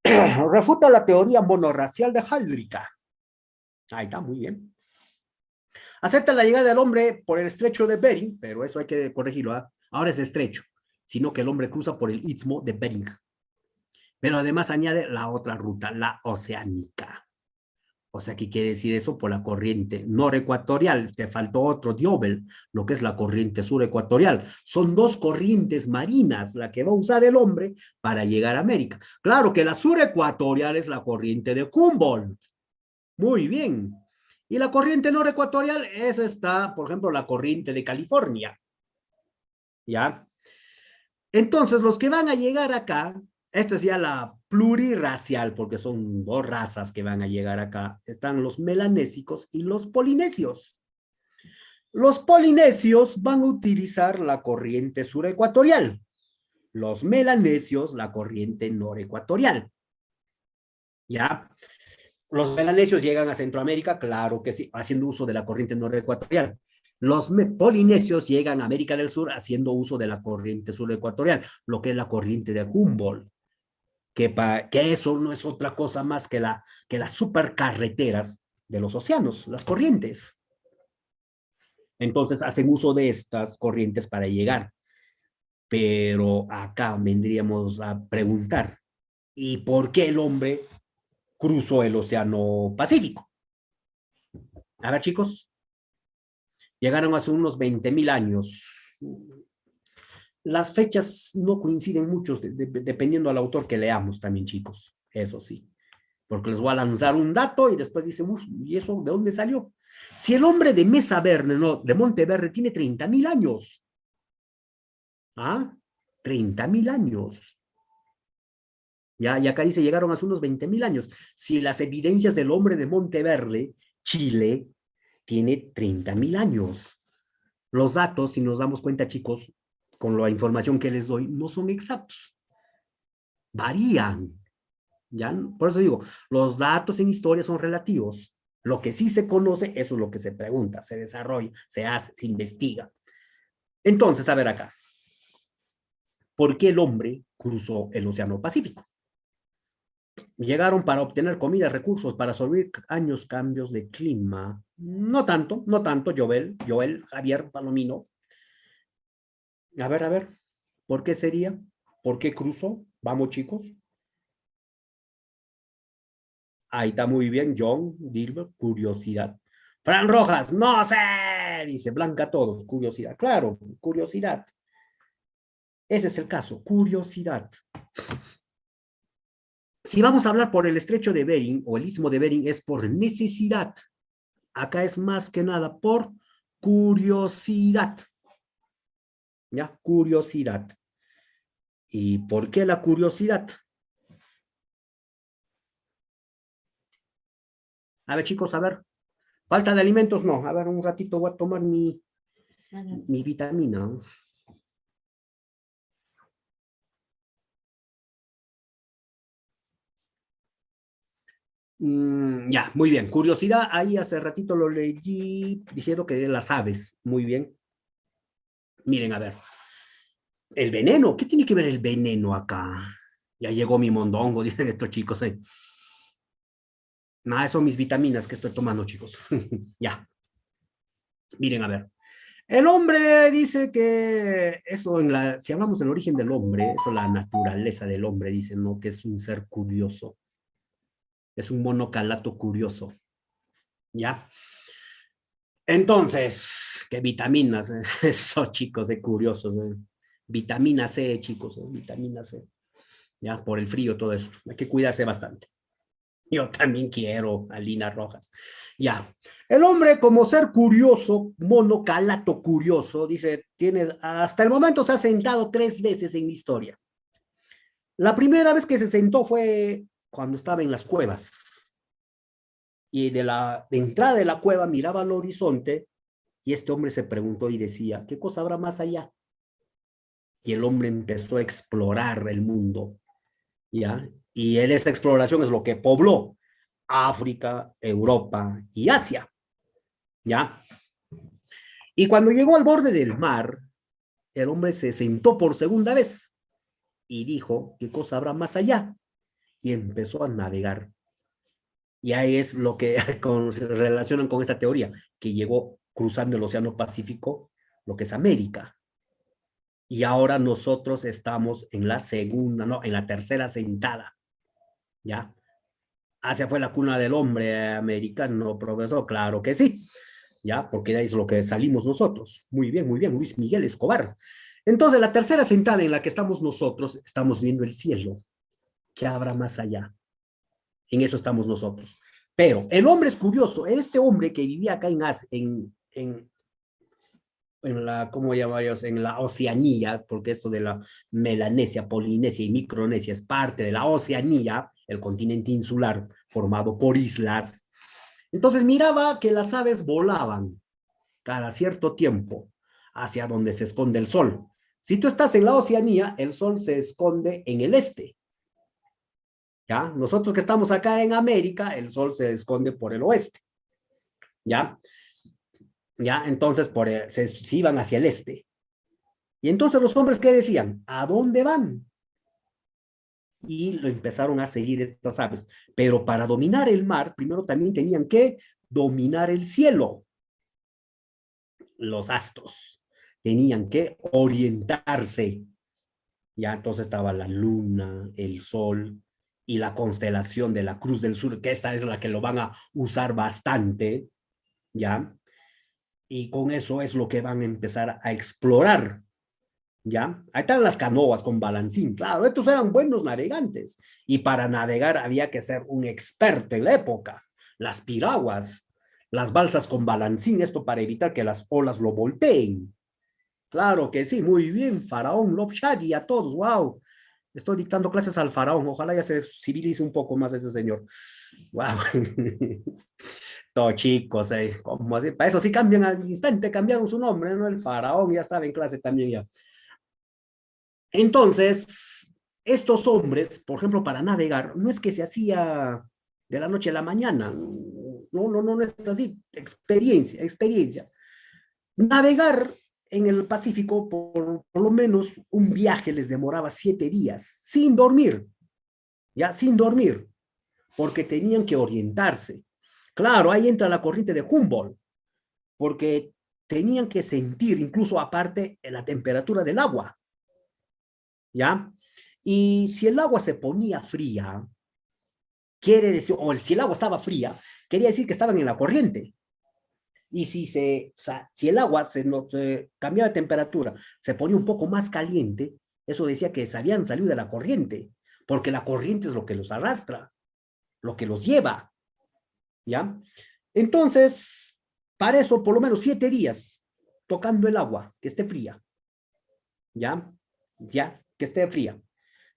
Refuta la teoría monorracial de Halrica. Ahí está, muy bien. Acepta la llegada del hombre por el estrecho de Bering, pero eso hay que corregirlo. ¿eh? Ahora es estrecho, sino que el hombre cruza por el istmo de Bering. Pero además añade la otra ruta, la oceánica. O sea, ¿qué quiere decir eso? Por la corriente norecuatorial. Te faltó otro Diobel, lo que es la corriente surecuatorial. Son dos corrientes marinas, la que va a usar el hombre para llegar a América. Claro que la surecuatorial es la corriente de Humboldt. Muy bien. Y la corriente norecuatorial es esta, por ejemplo, la corriente de California. ¿Ya? Entonces, los que van a llegar acá, esta es ya la plurirracial, porque son dos razas que van a llegar acá. Están los melanésicos y los polinesios. Los polinesios van a utilizar la corriente surecuatorial. Los melanesios, la corriente norecuatorial. ¿Ya? Los melanesios llegan a Centroamérica, claro que sí, haciendo uso de la corriente norecuatorial. Los polinesios llegan a América del Sur haciendo uso de la corriente surecuatorial, lo que es la corriente de Humboldt. que eso no es otra cosa más que las supercarreteras de los océanos, las corrientes. Entonces hacen uso de estas corrientes para llegar. Pero acá vendríamos a preguntar, ¿y por qué el hombre cruzó el Océano Pacífico? A ver, chicos, llegaron hace unos 20.000 años. Las fechas no coinciden mucho, dependiendo del autor que leamos también, chicos. Eso sí. Porque les voy a lanzar un dato y después dicen, ¿y eso de dónde salió? Si el hombre de Mesa Verde, no, de Monteverde, tiene 30.000 años. ¿Ah? 30.000 años. Ya, y acá dice, llegaron hace unos 20.000 años. Si las evidencias del hombre de Monteverde, Chile, tiene 30.000 años. Los datos, si nos damos cuenta, chicos, con la información que les doy, no son exactos. Varían. ¿Ya? Por eso digo, los datos en historia son relativos. Lo que sí se conoce, eso es lo que se pregunta, se desarrolla, se hace, se investiga. Entonces, a ver acá. ¿Por qué el hombre cruzó el Océano Pacífico? Llegaron para obtener comida, recursos, para sobrevivir años cambios de clima. No tanto, Joel, Javier Palomino. A ver, ¿por qué sería? ¿Por qué cruzó? Vamos, chicos. Ahí está muy bien, John, Dilbert, curiosidad. Fran Rojas, no sé, dice Blanca todos, curiosidad. Claro, curiosidad. Ese es el caso, curiosidad. Si vamos a hablar por el estrecho de Bering o el istmo de Bering es por necesidad. Acá es más que nada por curiosidad. ¿Ya? Curiosidad. ¿Y por qué la curiosidad? A ver, chicos, a ver. Falta de alimentos, no. A ver, un ratito voy a tomar mi vitamina. Ya, muy bien. Curiosidad, ahí hace ratito lo leí diciendo que de las aves. Muy bien. Miren, a ver. El veneno, ¿qué tiene que ver el veneno acá? Ya llegó mi mondongo, dicen estos chicos. Nada, son mis vitaminas que estoy tomando, chicos. Ya. Miren, a ver. El hombre dice que eso si hablamos del origen del hombre, eso la naturaleza del hombre, dice, ¿no? Que es un ser curioso. Es un monocalato curioso. ¿Ya? Entonces, ¿qué vitaminas? Eso, chicos, de curiosos. Vitamina C, chicos, vitamina C. Ya, por el frío, todo eso. Hay que cuidarse bastante. Yo también quiero, Alina Rojas. Ya. El hombre, como ser curioso, monocalato curioso, dice, hasta el momento se ha sentado 3 veces en la historia. La primera vez que se sentó fue cuando estaba en las cuevas. Y de entrada de la cueva miraba al horizonte y este hombre se preguntó y decía, ¿qué cosa habrá más allá? Y el hombre empezó a explorar el mundo, ¿ya? Y esa exploración es lo que pobló África, Europa y Asia, ¿ya? Y cuando llegó al borde del mar, el hombre se sentó por segunda vez y dijo, ¿qué cosa habrá más allá? Y empezó a navegar. Y ahí es lo que se relacionan con esta teoría, que llegó cruzando el Océano Pacífico, lo que es América. Y ahora nosotros estamos en la en la tercera sentada, ¿ya? Asia fue la cuna del hombre americano, profesor, claro que sí, ¿ya? Porque de ahí es lo que salimos nosotros. Muy bien, Luis Miguel Escobar. Entonces, la tercera sentada en la que estamos nosotros, estamos viendo el cielo. ¿Qué habrá más allá? En eso estamos nosotros. Pero el hombre es curioso. Este hombre que vivía acá ¿cómo llamaríamos? En la Oceanía, porque esto de la Melanesia, Polinesia y Micronesia es parte de la Oceanía, el continente insular formado por islas. Entonces miraba que las aves volaban cada cierto tiempo hacia donde se esconde el sol. Si tú estás en la Oceanía, el sol se esconde en el este. ¿Ya? Nosotros que estamos acá en América, el sol se esconde por el oeste. ¿Ya? ¿Ya? Entonces se iban hacia el este. Y entonces los hombres, ¿qué decían? ¿A dónde van? y lo empezaron a seguir estas aves. Pero para dominar el mar, primero también tenían que dominar el cielo. Los astros tenían que orientarse. Ya entonces estaba la luna, el sol y la constelación de la Cruz del Sur, que esta es la que lo van a usar bastante, ¿ya? Y con eso es lo que van a empezar a explorar, ¿ya? Ahí están las canoas con balancín, claro, estos eran buenos navegantes, y para navegar había que ser un experto en la época. Las piraguas, las balsas con balancín, esto para evitar que las olas lo volteen. Claro que sí, muy bien, Faraón, Lobshadi, a todos, wow. Estoy dictando clases al Faraón, ojalá ya se civilice un poco más ese señor. Wow. Todos chicos, ¿cómo así? Para eso sí cambian al instante, cambiaron su nombre, ¿no? El Faraón ya estaba en clase también ya. Entonces, estos hombres, por ejemplo, para navegar, no es que se hacía de la noche a la mañana, no es así, experiencia. Navegar en el Pacífico, por lo menos un viaje les demoraba 7 días, sin dormir, ya, sin dormir, porque tenían que orientarse. Claro, ahí entra la corriente de Humboldt, porque tenían que sentir, incluso aparte, la temperatura del agua, ¿ya? Y si el agua se ponía fría, quiere decir, o si el agua estaba fría, quería decir que estaban en la corriente. Y si el agua se cambiaba de temperatura, se ponía un poco más caliente, eso decía que se habían salido de la corriente, porque la corriente es lo que los arrastra, lo que los lleva, ¿ya? Entonces, para eso, por lo menos 7 días, tocando el agua, que esté fría, ¿ya? Ya, que esté fría.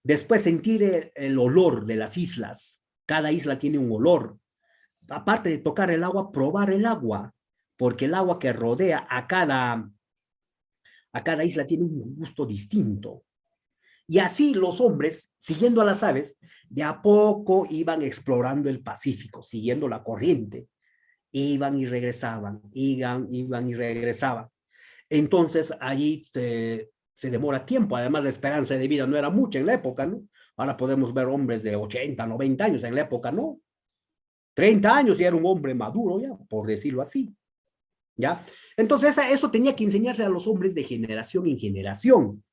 Después sentir el olor de las islas. Cada isla tiene un olor. Aparte de tocar el agua, probar el agua, porque el agua que rodea a cada isla tiene un gusto distinto. Y así los hombres, siguiendo a las aves, de a poco iban explorando el Pacífico, siguiendo la corriente. Iban y regresaban, iban y regresaban. Entonces allí se demora tiempo, además la esperanza de vida no era mucha en la época, ¿no? Ahora podemos ver hombres de 80, 90 años, en la época no. 30 años y era un hombre maduro ya, por decirlo así. ¿Ya? Entonces eso tenía que enseñarse a los hombres de generación en generación.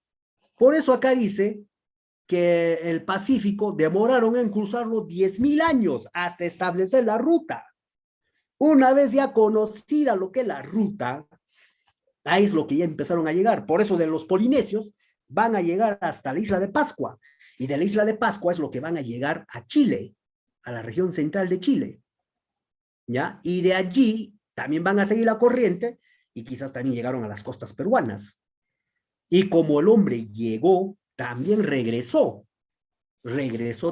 Por eso acá dice que el Pacífico demoraron en cruzarlo 10.000 años hasta establecer la ruta. Una vez ya conocida lo que es la ruta, ahí es lo que ya empezaron a llegar. Por eso de los polinesios van a llegar hasta la isla de Pascua. Y de la isla de Pascua es lo que van a llegar a Chile, a la región central de Chile. ¿Ya? Y de allí también van a seguir la corriente y quizás también llegaron a las costas peruanas. Y como el hombre llegó, también regresó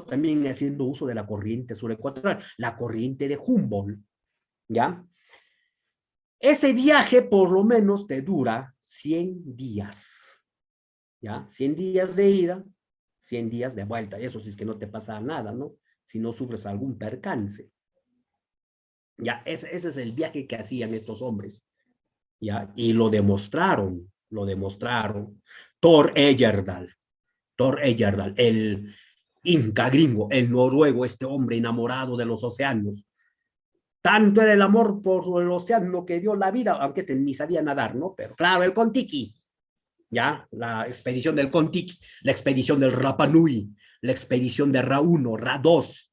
también haciendo uso de la corriente surecuatorial, la corriente de Humboldt, ¿ya? Ese viaje por lo menos te dura 100 días, ¿ya? 100 días de ida, 100 días de vuelta, y eso si es que no te pasa nada, ¿no? Si no sufres algún percance. Ya, ese es el viaje que hacían estos hombres, ¿ya? Y lo demostraron. Thor Heyerdahl, el inca gringo, el noruego, este hombre enamorado de los océanos. Tanto era el amor por el océano que dio la vida, aunque este ni sabía nadar, ¿no? Pero claro, el Kon-Tiki, ¿ya? La expedición del Kon-Tiki, la expedición del Rapa Nui, la expedición de Ra-1, Ra-2,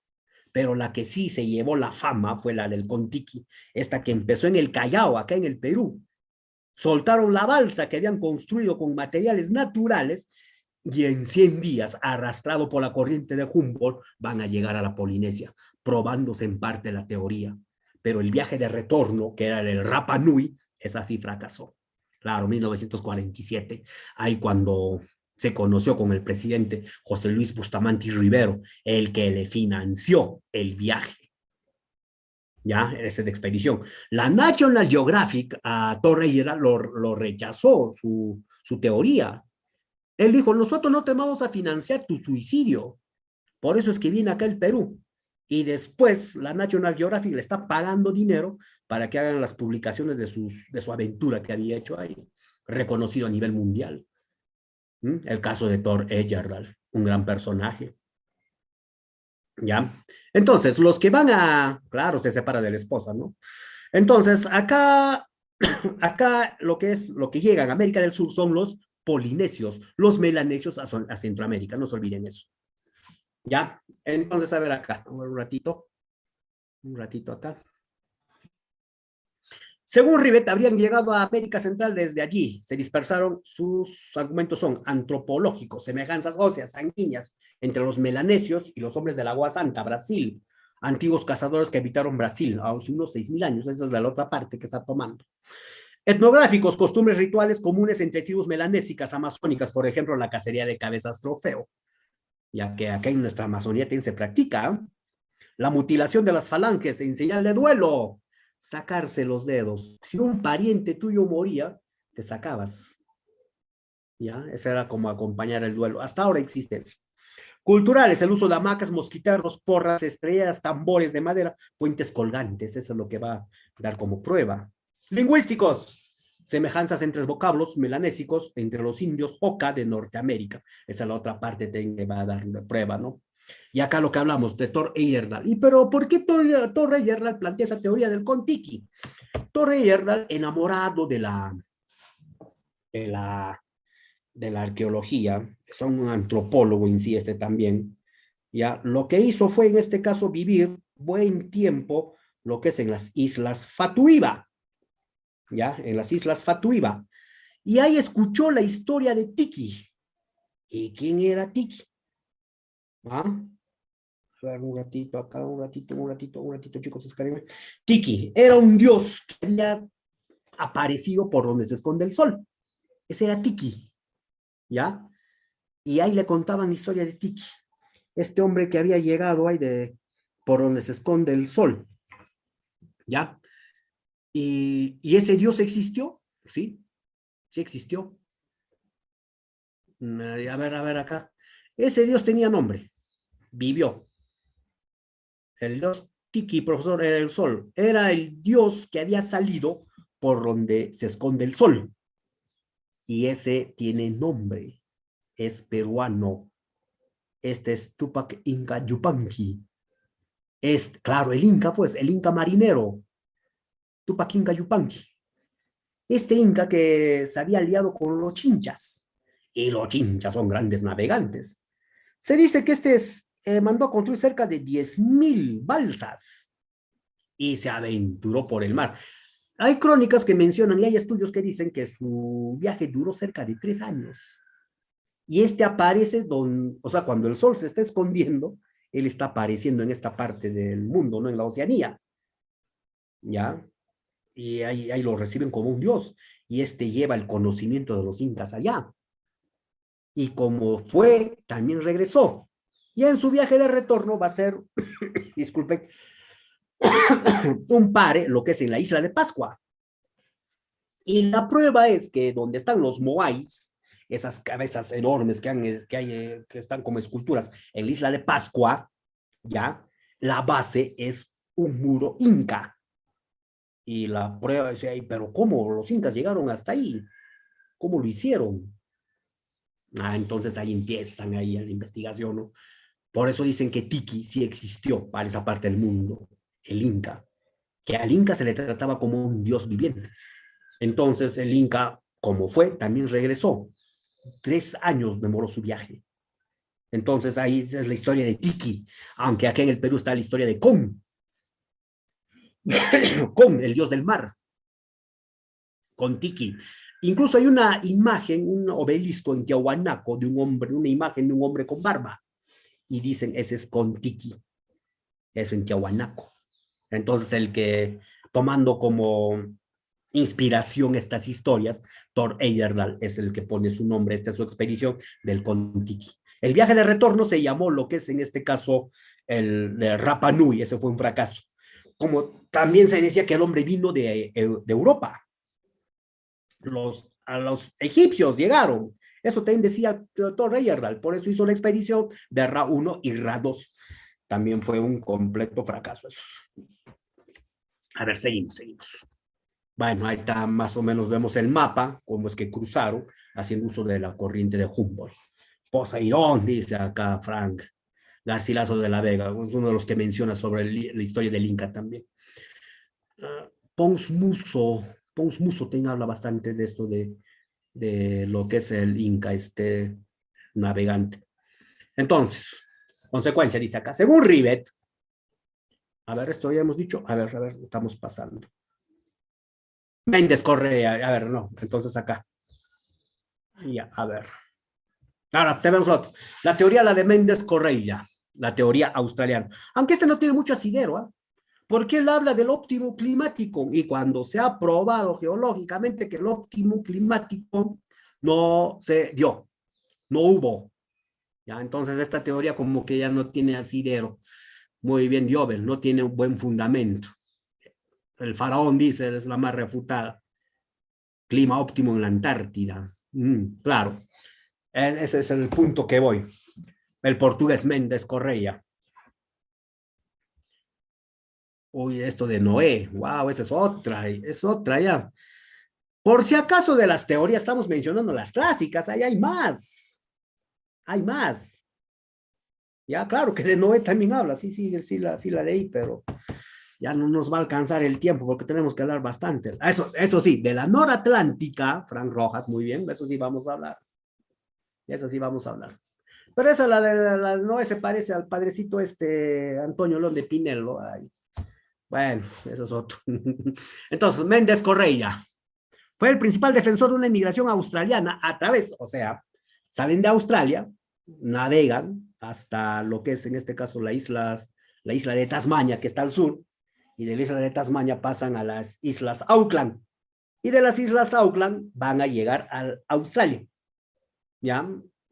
pero la que sí se llevó la fama fue la del Kon-Tiki, esta que empezó en el Callao, acá en el Perú. Soltaron la balsa que habían construido con materiales naturales y en 100 días, arrastrado por la corriente de Humboldt, van a llegar a la Polinesia, probándose en parte la teoría. Pero el viaje de retorno, que era el Rapa Nui, esa sí fracasó. Claro, 1947, ahí cuando se conoció con el presidente José Luis Bustamante Rivero, el que le financió el viaje. ¿Ya? Ese de expedición. La National Geographic a Thor Heyerdahl lo rechazó, su teoría. Él dijo, nosotros no te vamos a financiar tu suicidio. Por eso es que viene acá el Perú. Y después la National Geographic le está pagando dinero para que hagan las publicaciones de su aventura que había hecho ahí, reconocido a nivel mundial. El caso de Thor Heyerdahl, un gran personaje. ¿Ya? Entonces, los que van a, claro, se separa de la esposa, ¿no? Entonces, acá, acá lo que llegan a América del Sur son los polinesios, los melanesios a Centroamérica, no se olviden eso. ¿Ya? Entonces, a ver acá, un ratito acá. Según Rivet, habrían llegado a América Central desde allí. Se dispersaron, sus argumentos son antropológicos, semejanzas óseas, sanguíneas, entre los melanesios y los hombres del Agua Santa, Brasil. Antiguos cazadores que habitaron Brasil hace unos 6.000 años. Esa es la otra parte que está tomando. Etnográficos, costumbres rituales comunes entre tribus melanésicas, amazónicas, por ejemplo, la cacería de cabezas trofeo, ya que acá en nuestra Amazonía también se practica. La mutilación de las falanges en señal de duelo, sacarse los dedos. Si un pariente tuyo moría, te sacabas. ¿Ya? Eso era como acompañar el duelo. Hasta ahora existe eso. Culturales, el uso de hamacas, mosquiteros, porras, estrellas, tambores de madera, puentes colgantes. Eso es lo que va a dar como prueba. Lingüísticos, semejanzas entre vocablos melanésicos entre los indios Oca de Norteamérica. Esa es la otra parte que va a dar prueba, ¿no? Y acá lo que hablamos de Thor Heyerdahl. ¿Y pero por qué Thor Heyerdahl plantea esa teoría del Kon-Tiki? Thor Heyerdahl, enamorado de la arqueología, son un antropólogo en sí también, ya, lo que hizo fue en este caso vivir buen tiempo lo que es en las Islas Fatuiva, ya, en las Islas Fatuiva, y ahí escuchó la historia de Tiki. ¿Y quién era Tiki? ¿Ah? A ver, un ratito acá, un ratito, chicos, espérenme. Tiki era un dios que había aparecido por donde se esconde el sol. Ese era Tiki, ¿ya? Y ahí le contaban la historia de Tiki. Este hombre que había llegado ahí por donde se esconde el sol, ¿ya? Y ese dios existió, ¿sí? Sí existió. A ver acá. Ese dios tenía nombre, vivió. El dios Tiki, profesor, era el sol. Era el dios que había salido por donde se esconde el sol. Y ese tiene nombre. Es peruano. Este es Tupac Inca Yupanqui. Es, claro, el Inca, pues, el Inca marinero. Tupac Inca Yupanqui. Este Inca que se había aliado con los chinchas. Y los chinchas son grandes navegantes. Se dice que mandó a construir cerca de 10.000 balsas y se aventuró por el mar. Hay crónicas que mencionan y hay estudios que dicen que su viaje duró cerca de 3 años. Y aparece, o sea, cuando el sol se está escondiendo, él está apareciendo en esta parte del mundo, ¿no? En la Oceanía. ¿Ya? Y ahí lo reciben como un dios. Y lleva el conocimiento de los incas allá. Y como fue, también regresó. Y en su viaje de retorno va a ser, disculpen, un pare, lo que es en la isla de Pascua. Y la prueba es que donde están los moais, esas cabezas enormes que están como esculturas en la isla de Pascua, ¿ya? La base es un muro inca. Y la prueba es, pero ¿cómo los incas llegaron hasta ahí? ¿Cómo lo hicieron? Entonces ahí empiezan ahí la investigación, ¿no? Por eso dicen que Tiki sí existió para esa parte del mundo, el Inca, que al Inca se le trataba como un dios viviente. Entonces el Inca, como fue, también regresó. 3 años demoró su viaje. Entonces ahí es la historia de Tiki, aunque aquí en el Perú está la historia de Kon. Kon, el dios del mar. Con Tiki. Incluso hay una imagen, un obelisco en Tiahuanaco de un hombre, una imagen de un hombre con barba. Y dicen, ese es Kon Tiki. Eso en Tiahuanaco. Entonces el que, tomando como inspiración estas historias, Thor Heyerdahl es el que pone su nombre, esta es su expedición del Kon Tiki. El viaje de retorno se llamó lo que es en este caso el de Rapa Nui, ese fue un fracaso. Como también se decía que el hombre vino de Europa. A los egipcios llegaron. Eso también decía Thor Heyerdahl, por eso hizo la expedición de Ra 1 y Ra 2. También fue un completo fracaso eso. A ver, seguimos. Bueno, ahí está, más o menos vemos el mapa, cómo es que cruzaron, haciendo uso de la corriente de Humboldt. Poseidón, dice acá Frank. Garcilaso de la Vega, es uno de los que menciona sobre la historia del Inca también. Pons Muso habla bastante de esto de lo que es el Inca, este navegante. Entonces, consecuencia, dice acá, según Rivet, a ver, esto ya hemos dicho, a ver, estamos pasando. Méndez Correa, a ver, no, entonces acá. Ya, a ver. Ahora, tenemos otro. La teoría, la de Méndez Correa, la teoría australiana. Aunque este no tiene mucho asidero, ¿eh? Porque él habla del óptimo climático y cuando se ha probado geológicamente que el óptimo climático no se dio, no hubo. ¿Ya? Entonces esta teoría como que ya no tiene asidero. Muy bien, Jovel, no tiene un buen fundamento. El faraón dice, es la más refutada. Clima óptimo en la Antártida. Claro, ese es el punto que voy. El portugués Méndez Correa. Uy, esto de Noé, wow, esa es otra ya. Por si acaso de las teorías estamos mencionando las clásicas, ahí hay más. Hay más. Ya, claro que de Noé también habla, sí la leí, pero ya no nos va a alcanzar el tiempo porque tenemos que hablar bastante. Eso sí, de la noratlántica, Frank Rojas, muy bien, eso sí vamos a hablar. Eso sí vamos a hablar. Pero esa, la de la Noé, se parece al padrecito Antonio León de Pinelo. Ay. Bueno, eso es otro. Entonces, Méndez Correa fue el principal defensor de una inmigración australiana a través, o sea, salen de Australia, navegan hasta lo que es en este caso la isla de Tasmania, que está al sur, y de la isla de Tasmania pasan a las islas Auckland, y de las islas Auckland van a llegar a Australia, ¿ya?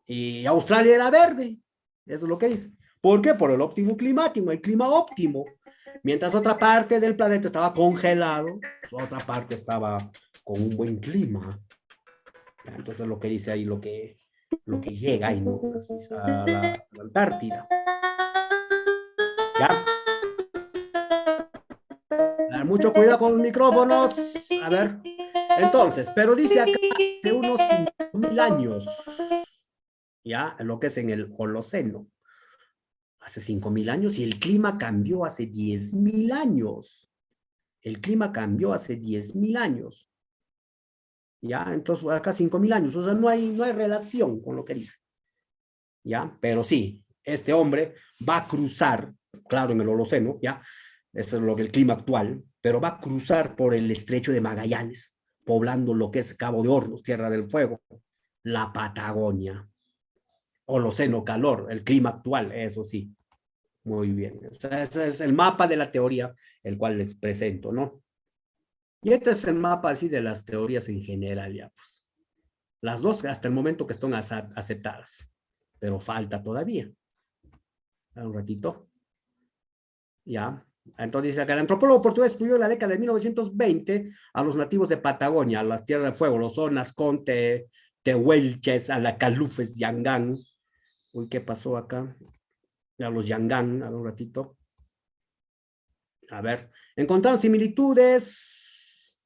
Y Australia era verde, eso es lo que dice. ¿Por qué? Por el óptimo climático, el clima óptimo. Mientras otra parte del planeta estaba congelado, otra parte estaba con un buen clima. Entonces lo que dice ahí, lo que llega ahí, ¿no? A la Antártida. ¿Ya? A ver, mucho cuidado con los micrófonos. A ver. Entonces, pero dice acá hace unos 5.000 años, ya, lo que es en el Holoceno. Hace 5.000 años, y el clima cambió hace 10.000 años. El clima cambió hace 10.000 años. ¿Ya? Entonces, acá 5.000 años. O sea, no hay relación con lo que dice. ¿Ya? Pero sí, este hombre va a cruzar, claro, en el Holoceno, ¿ya? Eso es lo que el clima actual, pero va a cruzar por el estrecho de Magallanes, poblando lo que es Cabo de Hornos, Tierra del Fuego, la Patagonia. Holoceno, calor, el clima actual, eso sí. Muy bien. O sea, ese es el mapa de la teoría, el cual les presento, ¿no? Y este es el mapa así de las teorías en general, ya pues. Las dos hasta el momento que están aceptadas, pero falta todavía. Un ratito. Ya. Entonces dice acá, el antropólogo portugués estudió en la década de 1920 a los nativos de Patagonia, a las tierras de fuego, los zonas Conte, Tehuelches, a la Calufes, Yangán. Uy, ¿qué pasó acá? A los Yangán, a ver un ratito. A ver, encontraron similitudes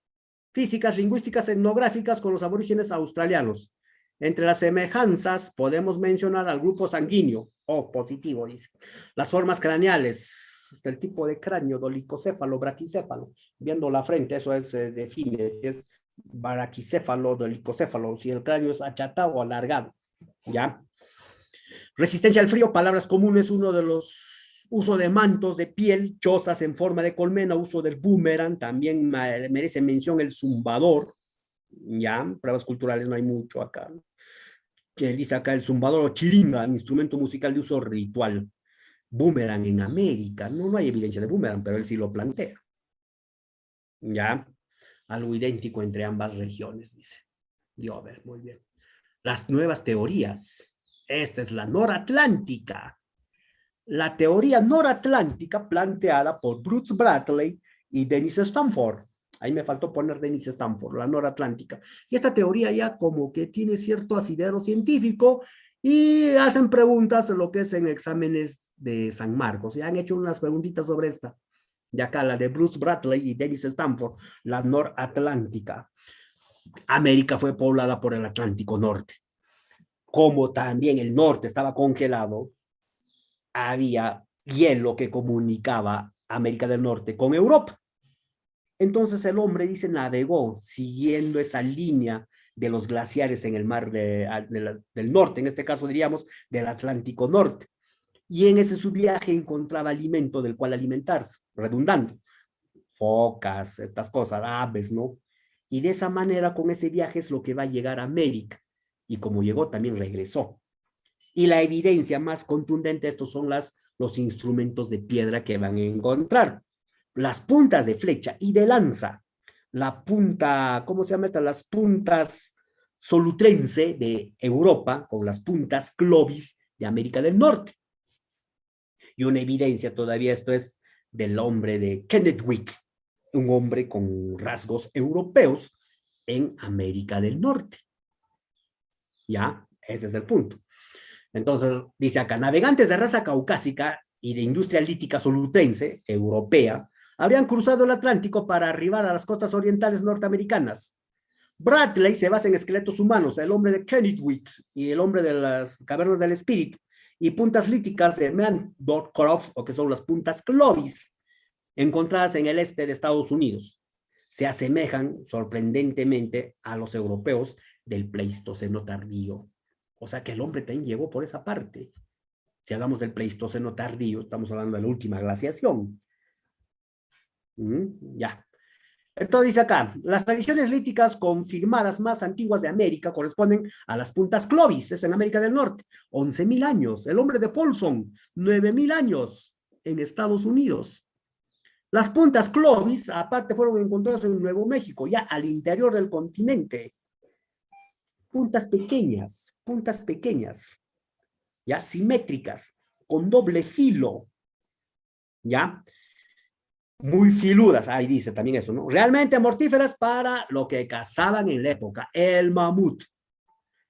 físicas, lingüísticas, etnográficas con los aborígenes australianos. Entre las semejanzas podemos mencionar al grupo sanguíneo, positivo, dice. Las formas craneales, del tipo de cráneo, dolicocéfalo, braquicéfalo. Viendo la frente, eso define si es braquicéfalo, dolicocéfalo, si el cráneo es achatado o alargado. ¿Ya? Resistencia al frío, palabras comunes, uno de los uso de mantos de piel, chozas en forma de colmena, uso del boomerang, también merece mención el zumbador, ya, pruebas culturales no hay mucho acá, que dice acá el zumbador o chiringa, instrumento musical de uso ritual. Boomerang en América, no hay evidencia de boomerang, pero él sí lo plantea, ya, algo idéntico entre ambas regiones, dice. Yo, a ver, muy bien. Las nuevas teorías. Esta es la noratlántica. La teoría noratlántica planteada por Bruce Bradley y Dennis Stanford. Ahí me faltó poner Dennis Stanford, la noratlántica. Y esta teoría ya como que tiene cierto asidero científico y hacen preguntas en lo que es en exámenes de San Marcos. Ya han hecho unas preguntitas sobre esta. Y acá la de Bruce Bradley y Dennis Stanford, la noratlántica. América fue poblada por el Atlántico Norte. Como también el norte estaba congelado, había hielo que comunicaba América del Norte con Europa. Entonces el hombre, dice, navegó siguiendo esa línea de los glaciares en el mar del norte, en este caso diríamos del Atlántico Norte. Y en ese su viaje encontraba alimento del cual alimentarse, redundando, focas, estas cosas, aves, ¿no? Y de esa manera, con ese viaje es lo que va a llegar a América. Y como llegó, también regresó. Y la evidencia más contundente, estos son los instrumentos de piedra que van a encontrar. Las puntas de flecha y de lanza. La punta, ¿cómo se llama esta? Las puntas solutrense de Europa con las puntas Clovis de América del Norte. Y una evidencia todavía, esto es del hombre de Kennewick, un hombre con rasgos europeos en América del Norte. ¿Ya? Ese es el punto. Entonces, dice acá, navegantes de raza caucásica y de industria lítica solutrense, europea, habrían cruzado el Atlántico para arribar a las costas orientales norteamericanas. Bradley se basa en esqueletos humanos, el hombre de Kennewick y el hombre de las cavernas del espíritu, y puntas líticas de Meandorcroft, o que son las puntas Clovis, encontradas en el este de Estados Unidos. Se asemejan sorprendentemente a los europeos del Pleistoceno tardío. O sea que el hombre también llegó por esa parte. Si hablamos del Pleistoceno tardío, estamos hablando de la última glaciación. Ya. Entonces dice acá, las tradiciones líticas confirmadas más antiguas de América corresponden a las puntas Clovis, es en América del Norte, 11.000 años. El hombre de Folsom, 9.000 años en Estados Unidos. Las puntas Clovis, aparte, fueron encontradas en Nuevo México, ya al interior del continente. Puntas pequeñas, ya simétricas, con doble filo, ya. Muy filudas, ahí dice también eso, ¿no? Realmente mortíferas para lo que cazaban en la época, el mamut.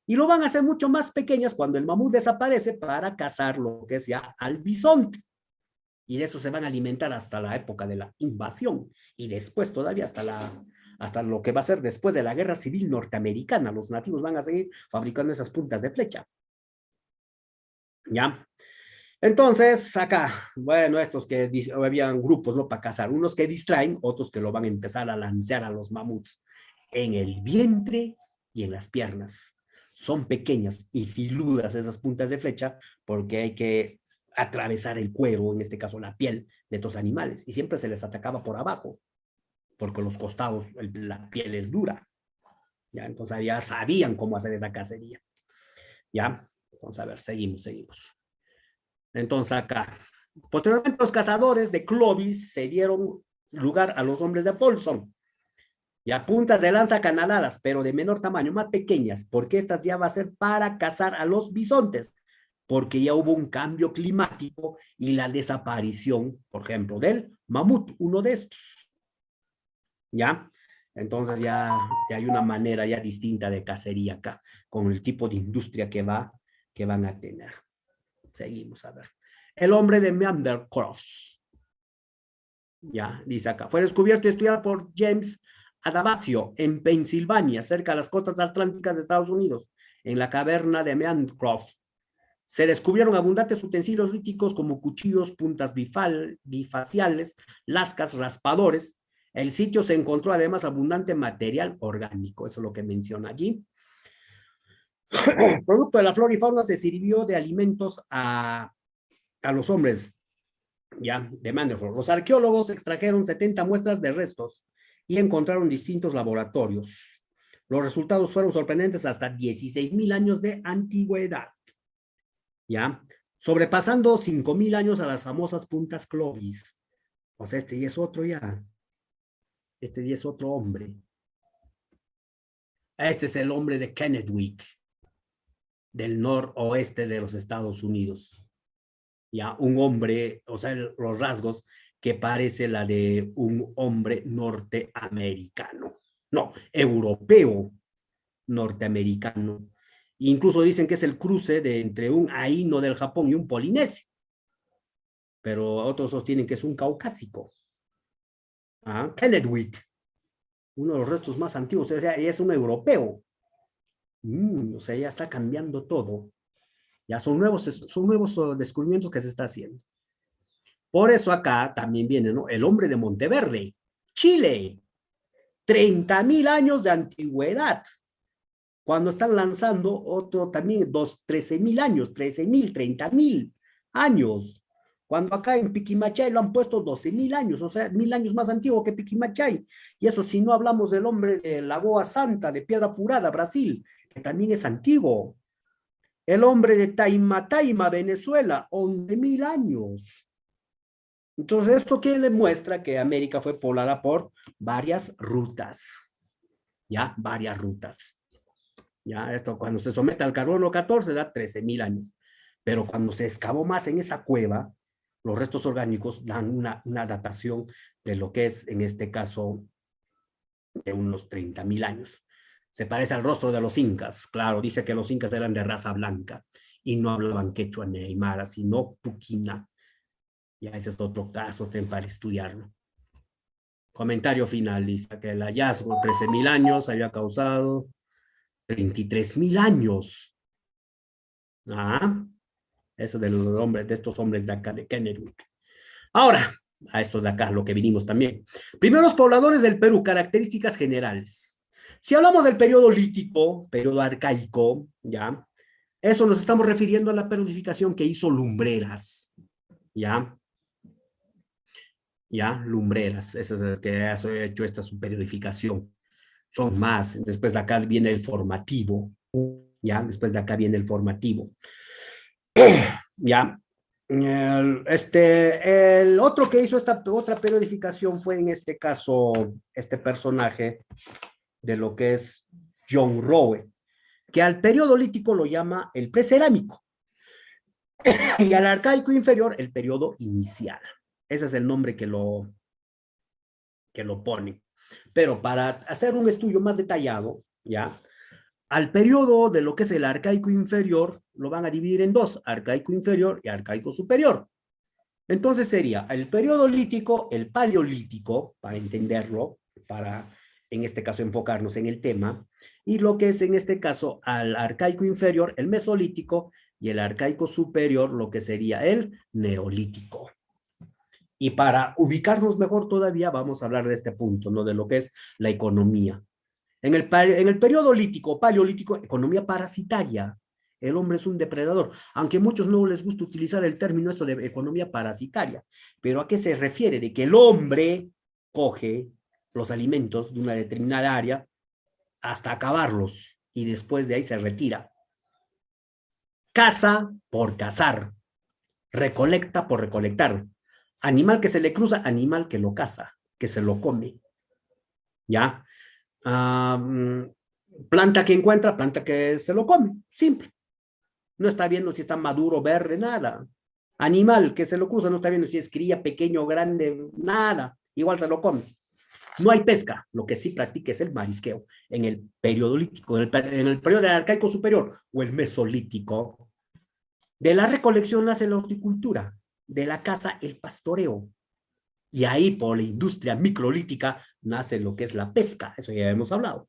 Y lo van a hacer mucho más pequeñas cuando el mamut desaparece para cazar lo que es ya al bisonte. Y de eso se van a alimentar hasta la época de la invasión. Y después todavía hasta lo que va a ser después de la Guerra Civil Norteamericana. Los nativos van a seguir fabricando esas puntas de flecha. ¿Ya? Entonces, acá, bueno, estos que habían grupos, ¿no? Para cazar, unos que distraen, otros que lo van a empezar a lanzar a los mamuts en el vientre y en las piernas. Son pequeñas y filudas esas puntas de flecha porque hay que atravesar el cuero, en este caso la piel de estos animales, y siempre se les atacaba por abajo, porque los costados, la piel es dura. ¿Ya? Entonces ya sabían cómo hacer esa cacería. ¿Ya? Entonces, a ver, seguimos. Entonces acá, posteriormente los cazadores de Clovis se dieron lugar a los hombres de Folsom, ya puntas de lanza canaladas, pero de menor tamaño, más pequeñas, porque estas ya va a ser para cazar a los bisontes, porque ya hubo un cambio climático y la desaparición, por ejemplo, del mamut, uno de estos. ¿Ya? Entonces ya hay una manera ya distinta de cacería acá, con el tipo de industria que van a tener. Seguimos a ver. El hombre de Meandorcroft. Ya, dice acá. Fue descubierto y estudiado por James Adavasio en Pensilvania, cerca de las costas atlánticas de Estados Unidos, en la caverna de Meandorcroft. Se descubrieron abundantes utensilios líticos como cuchillos, puntas bifaciales, lascas, raspadores. El sitio se encontró además abundante material orgánico, eso es lo que menciona allí. Producto de la flora y fauna se sirvió de alimentos a los hombres, ya, de Meandorcroft. Los arqueólogos extrajeron 70 muestras de restos y encontraron distintos laboratorios. Los resultados fueron sorprendentes hasta 16.000 años de antigüedad, ya, sobrepasando 5.000 años a las famosas puntas Clovis. O sea, este ya es otro ya. Este ya es otro hombre. Este es el hombre de Kennewick, del noroeste de los Estados Unidos. Ya, un hombre, o sea, los rasgos que parece la de un hombre norteamericano. No, europeo norteamericano. Incluso dicen que es el cruce de entre un aino del Japón y un polinesio. Pero otros sostienen que es un caucásico. Kennewick, uno de los restos más antiguos, o sea, es un europeo. O sea, ya está cambiando todo. Ya son nuevos descubrimientos que se está haciendo. Por eso acá también viene, ¿no? El hombre de Monteverde, Chile, 30.000 años de antigüedad. Cuando están lanzando otro también, 13.000 años, 13.000, 30.000 años. Cuando acá en Piquimachay lo han puesto 12.000 años, o sea, 1.000 años más antiguo que Piquimachay. Y eso si no hablamos del hombre de Lagoa Santa, de Piedra Purada, Brasil, que también es antiguo. El hombre de Taima, Venezuela, 11.000 años. Entonces, ¿esto qué demuestra? Que América fue poblada por varias rutas. ¿Ya? Varias rutas. ¿Ya? Esto cuando se somete al carbono 14 da 13.000 años. Pero cuando se excavó más en esa cueva, los restos orgánicos dan una datación de lo que es, en este caso, de unos 30.000 años. Se parece al rostro de los incas. Claro, dice que los incas eran de raza blanca y no hablaban quechua ni aymara, sino puquina. Ya ese es otro caso para estudiarlo. Comentario final, dice que el hallazgo 13.000 años había causado 23.000 años. Eso de estos hombres de acá, de Kennewick. Ahora, a estos de acá, lo que vinimos también. Primeros pobladores del Perú, características generales. Si hablamos del periodo lítico, periodo arcaico, ya, eso nos estamos refiriendo a la periodificación que hizo Lumbreras, ya. Ya, Lumbreras, ese es el que ha hecho esta periodificación. Son más, después de acá viene el formativo, ya, después de acá viene el formativo. Ya, el otro que hizo esta otra periodificación fue en este caso, este personaje de lo que es John Rowe, que al periodo lítico lo llama el precerámico, y al arcaico inferior el periodo inicial. Ese es el nombre que lo pone. Pero para hacer un estudio más detallado, ya, al periodo de lo que es el arcaico inferior, lo van a dividir en dos, arcaico inferior y arcaico superior. Entonces sería el periodo lítico, el paleolítico, para entenderlo, para en este caso enfocarnos en el tema, y lo que es en este caso al arcaico inferior, el mesolítico, y el arcaico superior, lo que sería el neolítico. Y para ubicarnos mejor todavía, vamos a hablar de este punto, ¿no? De lo que es la economía. En el periodo lítico, paleolítico, economía parasitaria. El hombre es un depredador, aunque a muchos no les gusta utilizar el término esto de economía parasitaria. Pero ¿a qué se refiere? De que el hombre coge los alimentos de una determinada área hasta acabarlos y después de ahí se retira. Caza por cazar. Recolecta por recolectar. Animal que se le cruza, animal que lo caza, que se lo come. ¿Ya? Planta que encuentra, planta que se lo come. Simple. No está viendo si está maduro, verde, nada. Animal que se lo cruza, no está viendo si es cría, pequeño, grande, nada. Igual se lo come. No hay pesca. Lo que sí practica es el marisqueo. En el periodo lítico, en el periodo del arcaico superior o el mesolítico. De la recolección nace la horticultura. De la caza, el pastoreo. Y ahí, por la industria microlítica, nace lo que es la pesca. Eso ya hemos hablado.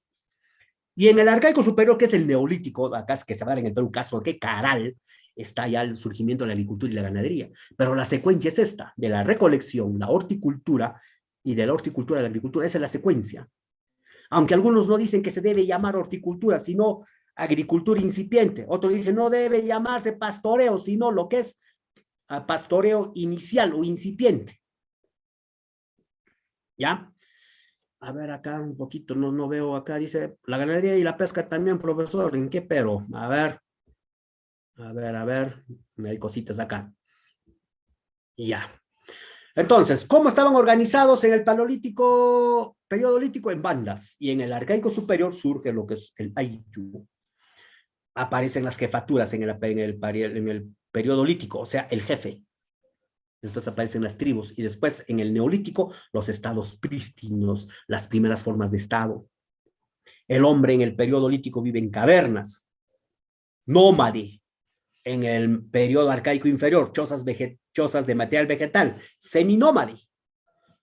Y en el arcaico superior, que es el neolítico, acá es que se va a dar en el Perú caso de que Caral, está ya el surgimiento de la agricultura y la ganadería. Pero la secuencia es esta, de la recolección, la horticultura, y de la horticultura a la agricultura. Esa es la secuencia. Aunque algunos no dicen que se debe llamar horticultura, sino agricultura incipiente. Otros dicen no debe llamarse pastoreo, sino lo que es pastoreo inicial o incipiente. ¿Ya? A ver acá un poquito, no veo acá, dice, la ganadería y la pesca también, profesor, ¿en qué pero? A ver, hay cositas acá. Ya. Entonces, ¿cómo estaban organizados en el paleolítico, periodo lítico? En bandas, y en el arcaico superior surge lo que es el Ayllu. Aparecen las jefaturas en el periodo lítico, o sea, el jefe. Después aparecen las tribus, y después en el neolítico, los estados prístinos, las primeras formas de estado. El hombre en el periodo lítico vive en cavernas, nómade. En el periodo arcaico inferior, chozas de material vegetal, seminómade.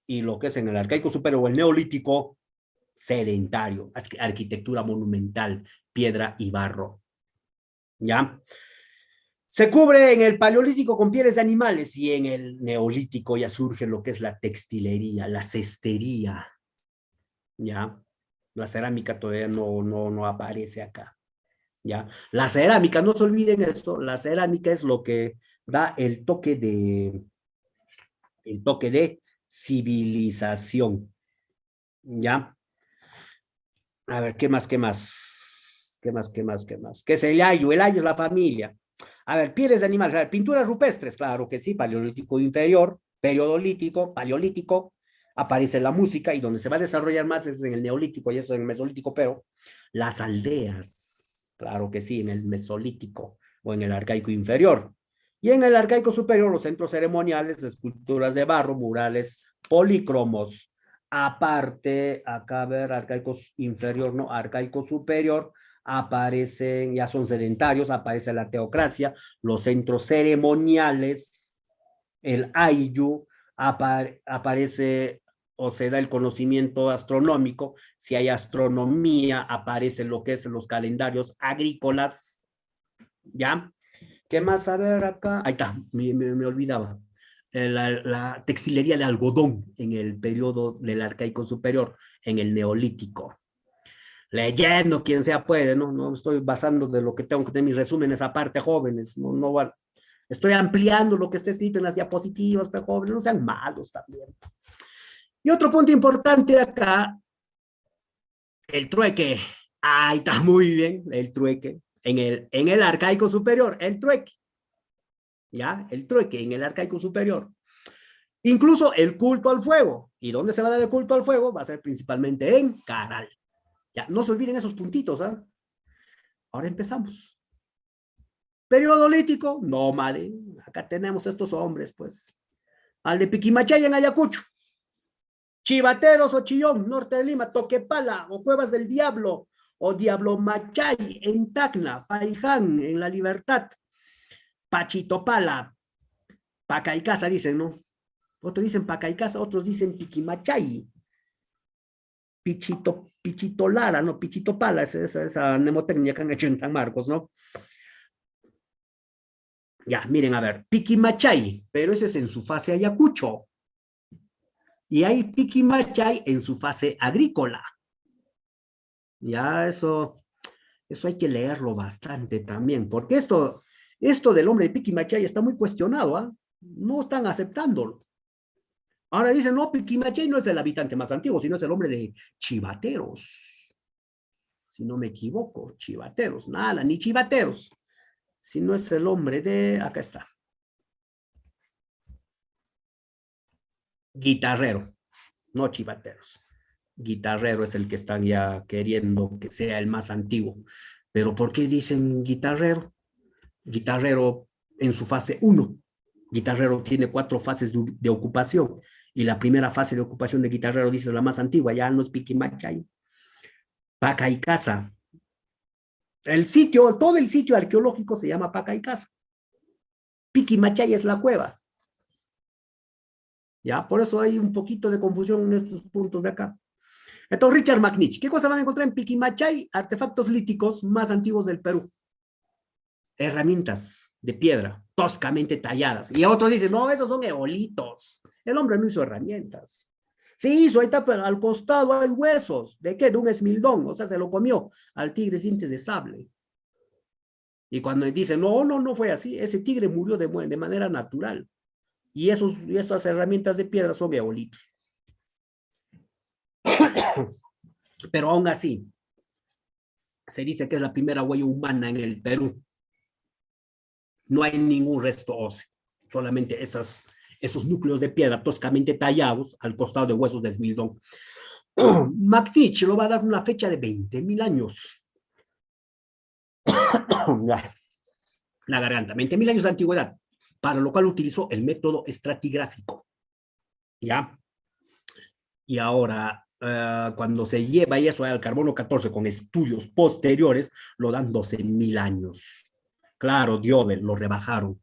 Y lo que es en el arcaico superior o el neolítico, sedentario, arquitectura monumental, piedra y barro. ¿Ya? Se cubre en el paleolítico con pieles de animales y en el neolítico ya surge lo que es la textilería, la cestería. ¿Ya? La cerámica todavía no aparece acá. ¿Ya? La cerámica, no se olviden esto, la cerámica es lo que da el toque de civilización. ¿Ya? A ver, ¿qué más? ¿Qué es el ayo? El ayo es la familia. A ver, pieles de animales, a ver, pinturas rupestres, claro que sí, paleolítico inferior, periodolítico, paleolítico, aparece la música y donde se va a desarrollar más es en el neolítico y eso en el mesolítico, pero las aldeas, claro que sí, en el mesolítico o en el arcaico inferior. Y en el arcaico superior, los centros ceremoniales, esculturas de barro, murales polícromos. Aparte, acá a ver, arcaico inferior, no, arcaico superior, aparecen, ya son sedentarios, aparece la teocracia, los centros ceremoniales, el ayllu, aparece o se da el conocimiento astronómico, si hay astronomía, aparece lo que es los calendarios agrícolas, ¿ya? ¿Qué más a ver acá? Ahí está, me olvidaba. La textilería de algodón en el periodo del arcaico superior, en el neolítico. Leyendo, quien sea puede, ¿no? No estoy basando de lo que tengo que tener mis resúmenes aparte, jóvenes, estoy ampliando lo que está escrito en las diapositivas, pero jóvenes, no sean malos también. Y otro punto importante acá, el trueque. Ahí está muy bien, el trueque. En el arcaico superior, el trueque. ¿Ya? El trueque en el arcaico superior. Incluso el culto al fuego. ¿Y dónde se va a dar el culto al fuego? Va a ser principalmente en Caral. Ya, no se olviden esos puntitos, ¿ah? Ahora empezamos. Periodo lítico, nómade. Acá tenemos estos hombres, pues. Al de Piquimachay en Ayacucho. Chivateros o Chillón, norte de Lima. Toquepala o Cuevas del Diablo o Diablo Machay en Tacna. Faiján en La Libertad. Pachitopala. Pacaicasa dicen, ¿no? Otros dicen Pacaicasa, otros dicen Piquimachay. Pichito Lara, no, Pichito Pala, esa mnemotecnia que han hecho en San Marcos, ¿no? Ya, miren, a ver, Piquimachay, pero ese es en su fase Ayacucho. Y hay Piquimachay en su fase agrícola. Ya, eso hay que leerlo bastante también, porque esto del hombre de Piquimachay está muy cuestionado, ¿ah? No están aceptándolo. Ahora dicen, no, Piquimachay no es el habitante más antiguo, sino es el hombre de Chivateros. Si no me equivoco, Chivateros, nada, ni Chivateros. Si no es el hombre de, acá está. Guitarrero, no Chivateros. Guitarrero es el que están ya queriendo que sea el más antiguo. Pero ¿por qué dicen guitarrero? Guitarrero en su fase 1. Guitarrero tiene 4 fases de ocupación. Y la primera fase de ocupación de Guitarrero, dice, es la más antigua, ya no es Piquimachay. Pacaicasa. Todo el sitio arqueológico se llama Pacaicasa. Piquimachay es la cueva. Ya, por eso hay un poquito de confusión en estos puntos de acá. Entonces, Richard McNich, ¿qué cosa van a encontrar en Piquimachay? Artefactos líticos más antiguos del Perú. Herramientas de piedra, toscamente talladas. Y otros dicen, no, esos son eolitos. El hombre no hizo herramientas. Sí hizo, ahí está, pero al costado hay huesos. ¿De qué? De un esmildón. O sea, se lo comió al tigre dientes de sable. Y cuando dicen, no fue así. Ese tigre murió de manera natural. Y esas herramientas de piedra son eolitos. Pero aún así, se dice que es la primera huella humana en el Perú. No hay ningún resto óseo, solamente esos núcleos de piedra toscamente tallados al costado de huesos de esmildón. McNich lo va a dar una fecha de 20.000 años. La garganta, 20.000 años de antigüedad, para lo cual utilizó el método estratigráfico. ¿Ya? Y ahora, cuando se lleva eso al carbono 14 con estudios posteriores, lo dan 12.000 años. Claro, Diovel, lo rebajaron.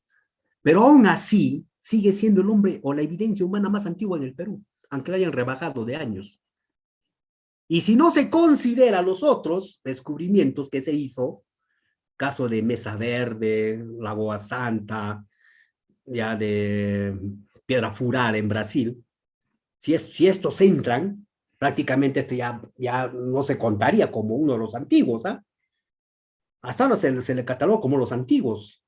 Pero aún así, sigue siendo el hombre o la evidencia humana más antigua en el Perú, aunque la hayan rebajado de años. Y si no se considera los otros descubrimientos que se hizo, caso de Mesa Verde, Lagoa Santa, ya de Piedra Furada en Brasil, si estos entran, prácticamente ya no se contaría como uno de los antiguos, ¿ah? Hasta ahora se le catalogó como los antiguos,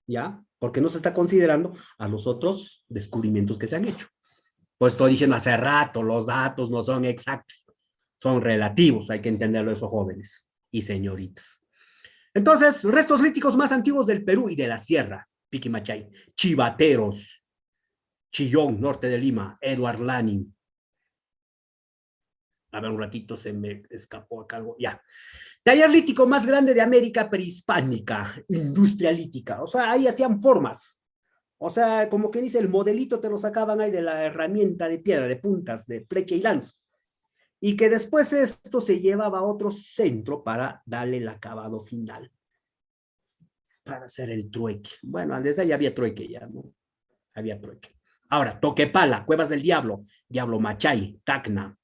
¿ya? Porque no se está considerando a los otros descubrimientos que se han hecho. Pues estoy diciendo hace rato, los datos no son exactos, son relativos, hay que entenderlo eso, jóvenes y señoritas. Entonces, restos líticos más antiguos del Perú y de la Sierra, Piquimachay, Chivateros, Chillón, norte de Lima, Edward Lanin. A ver, un ratito se me escapó acá algo, ya. Taller lítico más grande de América prehispánica, industria lítica, o sea, ahí hacían formas. O sea, como que dice, el modelito te lo sacaban ahí de la herramienta de piedra, de puntas, de flecha y lanza. Y que después esto se llevaba a otro centro para darle el acabado final. Para hacer el trueque. Bueno, desde ahí había trueque ya, ¿no? Había trueque. Ahora, Toquepala, Cuevas del Diablo, Diablo Machay, Tacna.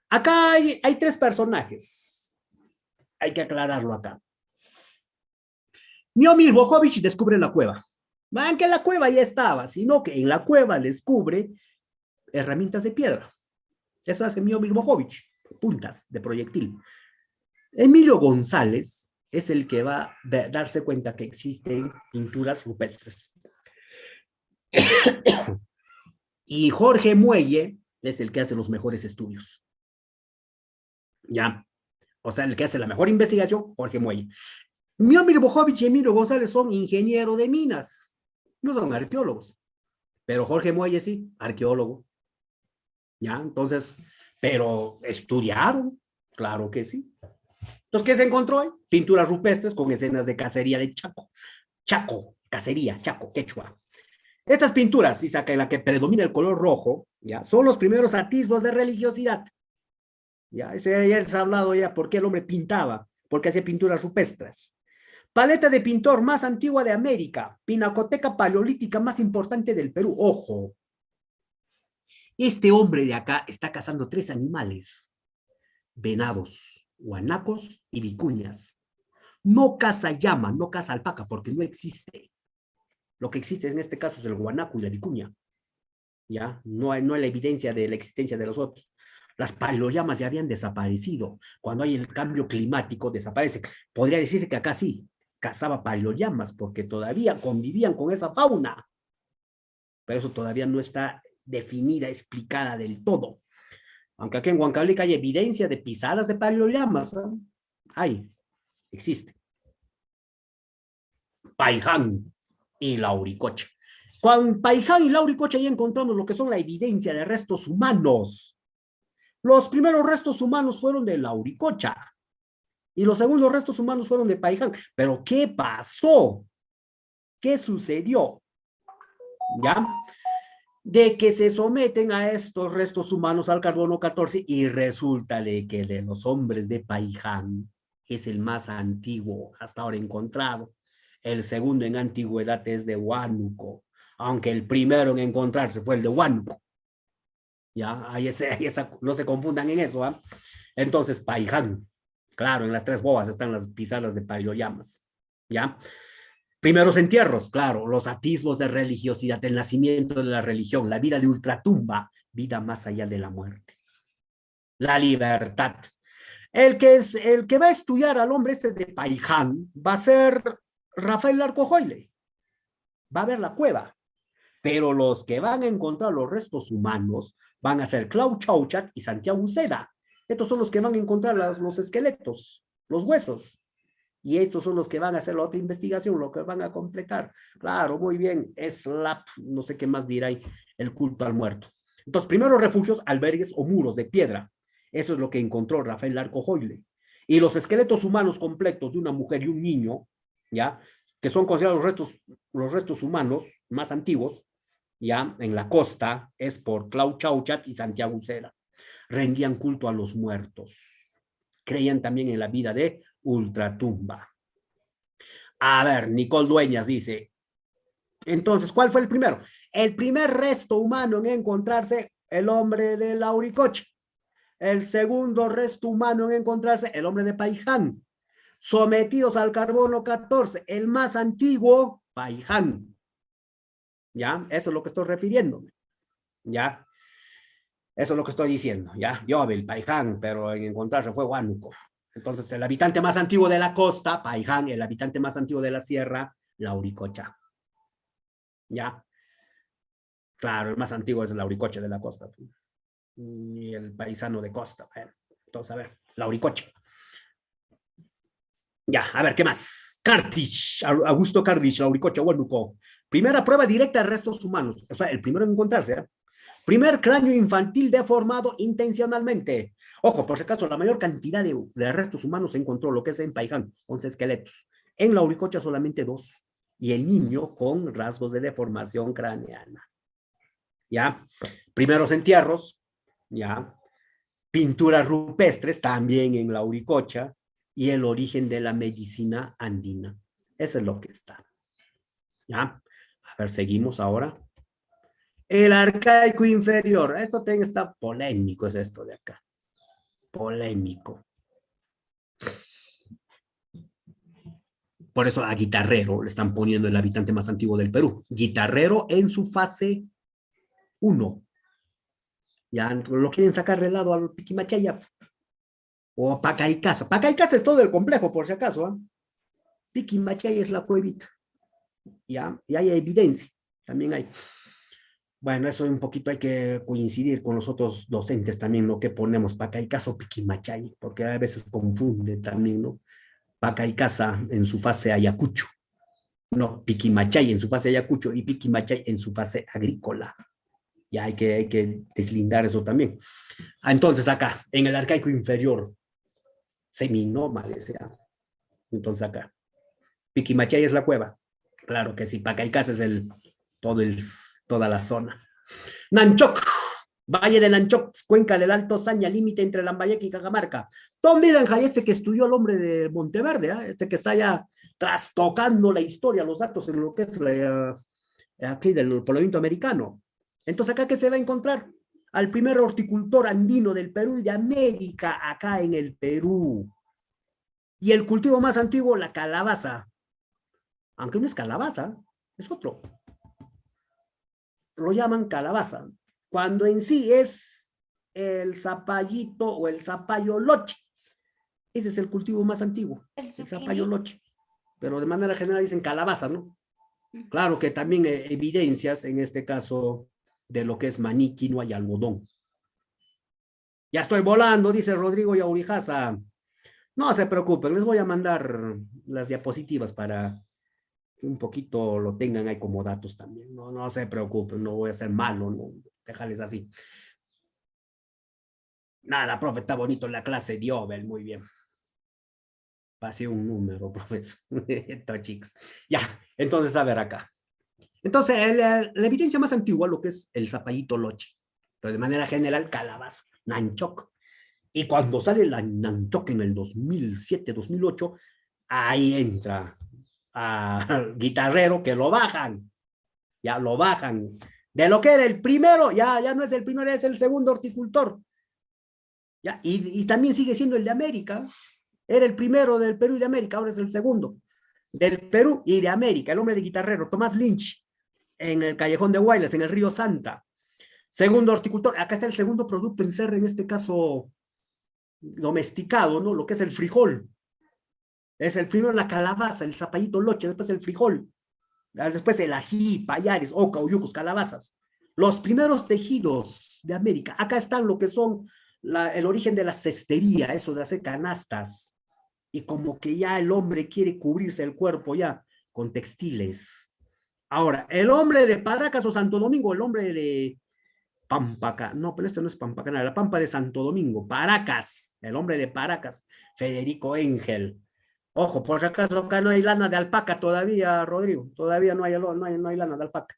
Acá hay tres personajes. Hay que aclararlo acá. Miomir Bojovic descubre la cueva. Van que la cueva ya estaba, sino que en la cueva descubre herramientas de piedra. Eso hace Miomir Bojovic, puntas de proyectil. Emilio González es el que va a darse cuenta que existen pinturas rupestres. Y Jorge Muelle es el que hace los mejores estudios. ¿Ya? O sea, el que hace la mejor investigación, Jorge Muelle. Miomir Bojovic y Emilio González son ingenieros de minas. No son arqueólogos. Pero Jorge Muelle sí, arqueólogo. ¿Ya? Entonces, pero estudiaron, claro que sí. Entonces, ¿qué se encontró ahí? Pinturas rupestres con escenas de cacería de Chaco. Chaco, cacería, Chaco, quechua. Estas pinturas, dice acá, en la que predomina el color rojo, ¿ya? Son los primeros atisbos de religiosidad. Ya, eso ya se ha hablado ya, por qué el hombre pintaba, porque hacía pinturas rupestres. Paleta de pintor más antigua de América, pinacoteca paleolítica más importante del Perú. Ojo, este hombre de acá está cazando 3 animales, venados, guanacos y vicuñas. No caza llama, no caza alpaca, porque no existe. Lo que existe en este caso es el guanaco y la vicuña. ¿Ya? No hay la evidencia de la existencia de los otros. Las paleollamas ya habían desaparecido. Cuando hay el cambio climático, desaparecen. Podría decirse que acá sí, cazaba paleollamas, porque todavía convivían con esa fauna. Pero eso todavía no está definida, explicada del todo. Aunque aquí en Huancavelica hay evidencia de pisadas de paleollamas. ¿Eh? Hay, existe. Paiján y Lauricocha. Con Paiján y Lauricocha ya encontramos lo que son la evidencia de restos humanos. Los primeros restos humanos fueron de Lauricocha y los segundos restos humanos fueron de Paiján. Pero ¿qué pasó? ¿Qué sucedió? ¿Ya? De que se someten a estos restos humanos al carbono 14 y resulta de que de los hombres de Paiján es el más antiguo hasta ahora encontrado. El segundo en antigüedad es de Huánuco, aunque el primero en encontrarse fue el de Huánuco. Ya, no se confundan en eso, ¿eh? Entonces, Paiján, claro, en las 3 bobas están las pisadas de paleollamas, ¿ya? Primeros entierros, claro, los atisbos de religiosidad, el nacimiento de la religión, la vida de ultratumba, vida más allá de la muerte. La libertad. El que va a estudiar al hombre este de Paiján va a ser Rafael Larcojoyle. Va a ver la cueva. Pero los que van a encontrar los restos humanos van a ser Clau Chauchat y Santiago Uceda. Estos son los que van a encontrar los esqueletos, los huesos. Y estos son los que van a hacer la otra investigación, lo que van a completar. Claro, muy bien, es no sé qué más dirá ahí, el culto al muerto. Entonces, primero refugios, albergues o muros de piedra. Eso es lo que encontró Rafael Larcojoyle. Y los esqueletos humanos completos de una mujer y un niño, ¿ya? Que son considerados los restos humanos más antiguos, ya en la costa, es por Clau Chauchat y Santiago Uceda. Rendían culto a los muertos. Creían también en la vida de ultratumba. A ver, Nicole Dueñas dice, entonces, ¿cuál fue el primero? El primer resto humano en encontrarse, el hombre de Lauricocha. El segundo resto humano en encontrarse, el hombre de Paiján. sometidos al carbono 14, el más antiguo, Paiján. ¿Ya? Eso es lo que estoy refiriéndome. ¿Ya? Eso es lo que estoy diciendo, ¿ya? Yovel, Paiján, pero en encontrarse fue Huánuco. Entonces, el habitante más antiguo de la costa, Paiján, el habitante más antiguo de la sierra, Lauricocha. ¿Ya? Claro, el más antiguo es el Lauricocha de la costa. Y el paisano de costa. Bueno, entonces, a ver, Lauricocha. Ya, a ver, ¿qué más? Cartich, Augusto Cartich, Lauricocha, Huánuco. Primera prueba directa de restos humanos. O sea, el primero en encontrarse, ¿eh? Primer cráneo infantil deformado intencionalmente. Ojo, por si acaso, la mayor cantidad de restos humanos se encontró, lo que es en Paiján, 11 esqueletos. En Lauricocha solamente 2. Y el niño con rasgos de deformación craneana. ¿Ya? Primeros entierros, ¿ya? Pinturas rupestres, también en Lauricocha. Y el origen de la medicina andina. Eso es lo que está. ¿Ya? A ver, seguimos ahora. El arcaico inferior. Esto está polémico, es esto de acá. Polémico. Por eso a Guitarrero le están poniendo el habitante más antiguo del Perú. Guitarrero en su fase 1. Ya lo quieren sacar de lado al Piquimachaya. O a Pacaicasa. Pacaicasa es todo el complejo, por si acaso. ¿Eh? Piquimachaya es la cuevita. Ya, y hay evidencia. También hay. Bueno, eso un poquito hay que coincidir con los otros docentes también, lo que ponemos, Pacaicasa o Piquimachay, porque a veces confunde también, ¿no? Pacaicasa en su fase Ayacucho, no, Piquimachay en su fase Ayacucho y Piquimachay en su fase agrícola. Ya hay que deslindar eso también. Entonces acá, en el arcaico inferior, seminómales, ¿ya? Entonces acá, Piquimachay es la cueva. Claro que sí, Pacaicasa es toda la zona. Nanchoc, Valle de Nanchoc, cuenca del Alto Saña, límite entre Lambayeque y Cajamarca. Tom Dillenhall, este que estudió el hombre de Monteverde, ¿eh? Este que está ya trastocando la historia, los datos en lo que es aquí del poblamiento americano. Entonces, ¿acá qué se va a encontrar? Al primer horticultor andino del Perú y de América, acá en el Perú. Y el cultivo más antiguo, la calabaza. Aunque no es calabaza, es otro. Lo llaman calabaza, cuando en sí es el zapallito o el zapallo loche. Ese es el cultivo más antiguo, el zapallo loche. Pero de manera general dicen calabaza, ¿no? Claro que también evidencias, en este caso, de lo que es maní, quinoa y algodón. Ya estoy volando, dice Rodrigo Yaurijaza. No se preocupen, les voy a mandar las diapositivas para que un poquito lo tengan ahí como datos también. No se preocupen, no voy a ser malo, no, déjales así. Nada, profe, está bonito la clase de Obel, muy bien. Pasé un número, profesor. Esto, chicos. Ya, entonces, a ver acá. Entonces, la evidencia más antigua, lo que es el zapallito loche, pero de manera general, calabaza, nanchoc. Y cuando sale la nanchoc en el 2007, 2008, ahí entra a Guitarrero, que lo bajan. Ya lo bajan. De lo que era el primero, ya no es el primero, es el segundo horticultor. ¿Ya? Y también sigue siendo el de América. Era el primero del Perú y de América, ahora es el segundo. Del Perú y de América, el hombre de Guitarrero, Tomás Lynch, en el Callejón de Guaylas, en el río Santa. Segundo horticultor, acá está el segundo producto en ser, en este caso, domesticado, ¿no? Lo que es el frijol. Es el primero la calabaza, el zapallito loche, después el frijol. Después el ají, payares, oca, uyucos, calabazas. Los primeros tejidos de América. Acá están lo que son el origen de la cestería, eso de hacer canastas. Y como que ya el hombre quiere cubrirse el cuerpo ya con textiles. Ahora, el hombre de Paracas o Santo Domingo, el hombre de Pampaca, no, pero esto no es Pampacana, la Pampa de Santo Domingo, Paracas, el hombre de Paracas, Federico Engel. Ojo, por si acaso acá no hay lana de alpaca todavía, Rodrigo. Todavía no hay lana de alpaca.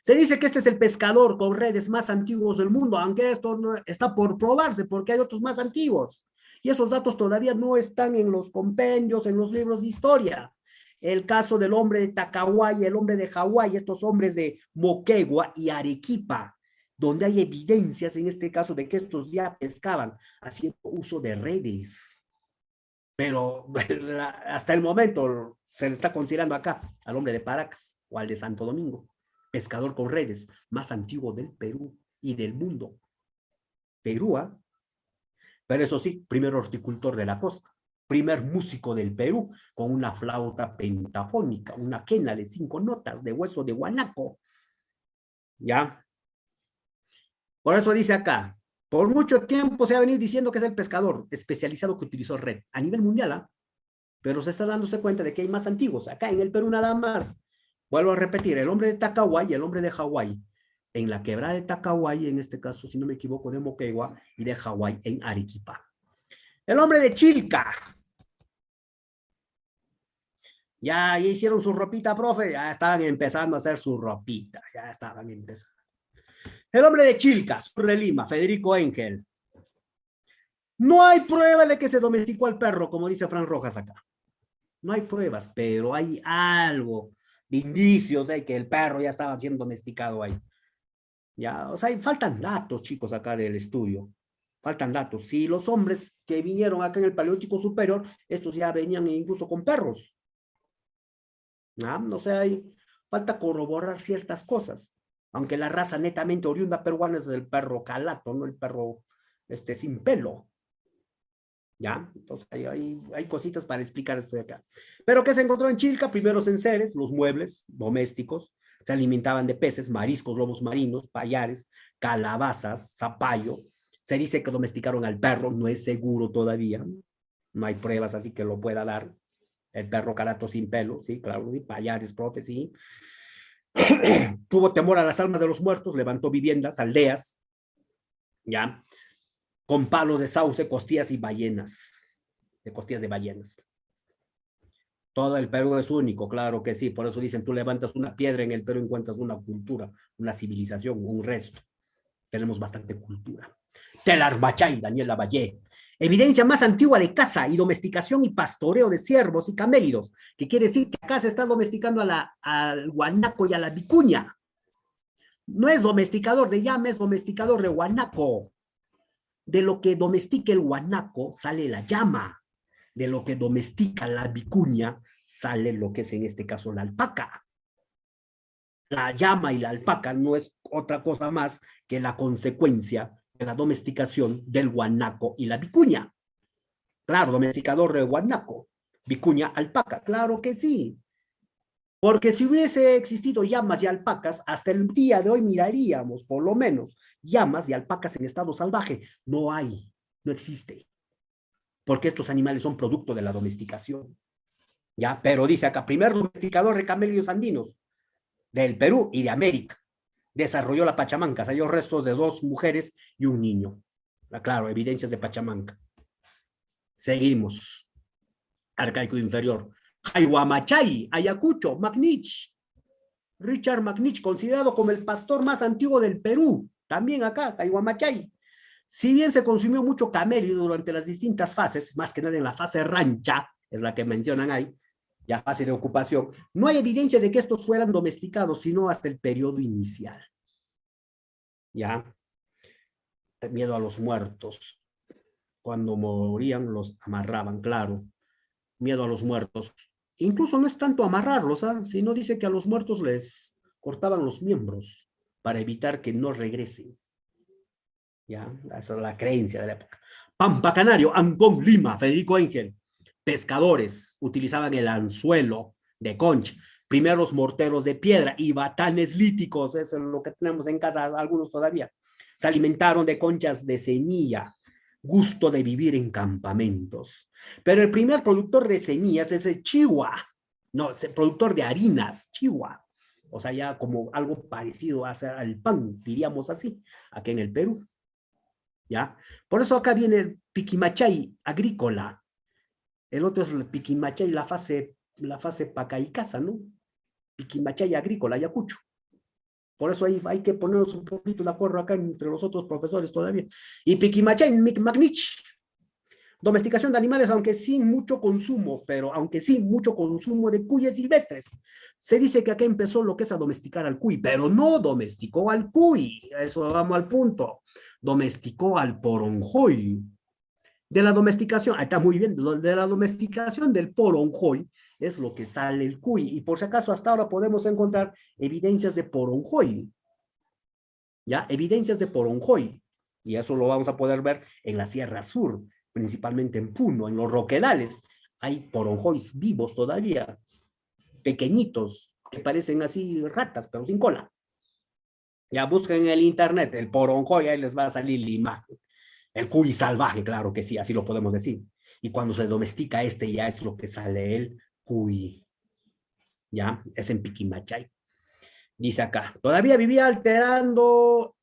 Se dice que este es el pescador con redes más antiguos del mundo, aunque esto no está por probarse porque hay otros más antiguos. Y esos datos todavía no están en los compendios, en los libros de historia. El caso del hombre de Tacahuay, el hombre de Hawái, estos hombres de Moquegua y Arequipa, donde hay evidencias en este caso de que estos ya pescaban haciendo uso de redes. Pero hasta el momento se le está considerando acá al hombre de Paracas o al de Santo Domingo, pescador con redes, más antiguo del Perú y del mundo. Perú, ¿ah? Pero eso sí, primer horticultor de la costa, primer músico del Perú con una flauta pentafónica, una quena de 5 notas de hueso de guanaco. ¿Ya? Por eso dice acá, por mucho tiempo se ha venido diciendo que es el pescador especializado que utilizó red a nivel mundial, ¿ah? Pero se está dándose cuenta de que hay más antiguos. Acá en el Perú nada más. Vuelvo a repetir, el hombre de Tacahuay y el hombre de Hawái. En la quebrada de Tacahuay, en este caso, si no me equivoco, de Moquegua, y de Hawái en Arequipa. El hombre de Chilca. Ya hicieron su ropita, profe. Ya estaban empezando a hacer su ropita. Ya estaban empezando. El hombre de Chilca, sur de Lima, Federico Engel. No hay prueba de que se domesticó al perro, como dice Fran Rojas acá. No hay pruebas, pero hay algo de indicios de que el perro ya estaba siendo domesticado ahí. Ya, o sea, faltan datos, chicos, acá del estudio. Faltan datos. Si los hombres que vinieron acá en el Paleolítico Superior, estos ya venían incluso con perros. No sé, falta corroborar ciertas cosas. Aunque la raza netamente oriunda peruana es el perro calato, no el perro sin pelo. ¿Ya? Entonces hay cositas para explicar esto de acá. Pero ¿qué se encontró en Chilca? Primeros enseres, los muebles domésticos, se alimentaban de peces, mariscos, lobos marinos, payares, calabazas, zapallo. Se dice que domesticaron al perro, no es seguro todavía, no hay pruebas así que lo pueda dar. El perro calato sin pelo, sí, claro, y payares, profe, sí. Tuvo temor a las almas de los muertos, levantó viviendas, aldeas, ¿ya? Con palos de sauce, costillas y ballenas, de costillas de ballenas. Todo el Perú es único, claro que sí, por eso dicen, tú levantas una piedra en el Perú, encuentras una cultura, una civilización, un resto. Tenemos bastante cultura. Telarmachay, Daniel Lavallé. Evidencia más antigua de caza y domesticación y pastoreo de ciervos y camélidos, que quiere decir que acá se está domesticando al guanaco y a la vicuña. No es domesticador de llama, es domesticador de guanaco. De lo que domestica el guanaco sale la llama. De lo que domestica la vicuña sale lo que es en este caso la alpaca. La llama y la alpaca no es otra cosa más que la consecuencia de la domesticación del guanaco y la vicuña. Claro, domesticador de guanaco, vicuña, alpaca, claro que sí. Porque si hubiese existido llamas y alpacas, hasta el día de hoy miraríamos, por lo menos, llamas y alpacas en estado salvaje. No hay, no existe. Porque estos animales son producto de la domesticación. ¿Ya? Pero dice acá, primer domesticador de camellos andinos del Perú y de América. Desarrolló la Pachamanca, salió restos de 2 mujeres y un niño. Claro, evidencias de Pachamanca. Seguimos. Arcaico inferior. Jaihuamachay, Ayacucho, Magnich. Richard Magnich, considerado como el pastor más antiguo del Perú. También acá, Jaihuamachay. Si bien se consumió mucho camello durante las distintas fases, más que nada en la fase rancha, es la que mencionan ahí, ya fase de ocupación, no hay evidencia de que estos fueran domesticados, sino hasta el periodo inicial. ¿Ya? Miedo a los muertos. Cuando morían los amarraban, claro. Miedo a los muertos. Incluso no es tanto amarrarlos, sino dice que a los muertos les cortaban los miembros para evitar que no regresen. ¿Ya? Esa es la creencia de la época. Pampa Canario, Ancón, Lima, Federico Engel. Pescadores utilizaban el anzuelo de concha, primeros morteros de piedra y batanes líticos, eso es lo que tenemos en casa, algunos todavía. Se alimentaron de conchas de semilla, gusto de vivir en campamentos. Pero el primer productor de semillas es el Chihuahua, no, es el productor de harinas, Chihuahua. O sea, ya como algo parecido al pan, diríamos así, aquí en el Perú. ¿Ya? Por eso acá viene el piquimachay agrícola. El otro es el piquimachay, la fase pacaicasa, ¿no? Piquimachay agrícola, Ayacucho. Por eso hay que ponernos un poquito de acuerdo acá entre los otros profesores todavía. Y piquimachay, Magnich. Domesticación de animales, aunque sin mucho consumo, de cuyes silvestres. Se dice que acá empezó lo que es a domesticar al cuy, pero no domesticó al cuy. Eso vamos al punto. Domesticó al poronjoy. De la domesticación, está muy bien, de la domesticación del poronjoy es lo que sale el cuy. Y por si acaso hasta ahora podemos encontrar evidencias de poronjoy. ¿Ya? Evidencias de poronjoy. Y eso lo vamos a poder ver en la Sierra Sur, principalmente en Puno, en los roquedales. Hay poronjoys vivos todavía, pequeñitos, que parecen así ratas, pero sin cola. Ya busquen en el internet el poronjoy, ahí les va a salir la imagen. El cuy salvaje, claro que sí, así lo podemos decir. Y cuando se domestica ya es lo que sale el cuy. Ya, es en Piquimachay. Dice acá, todavía vivía alternando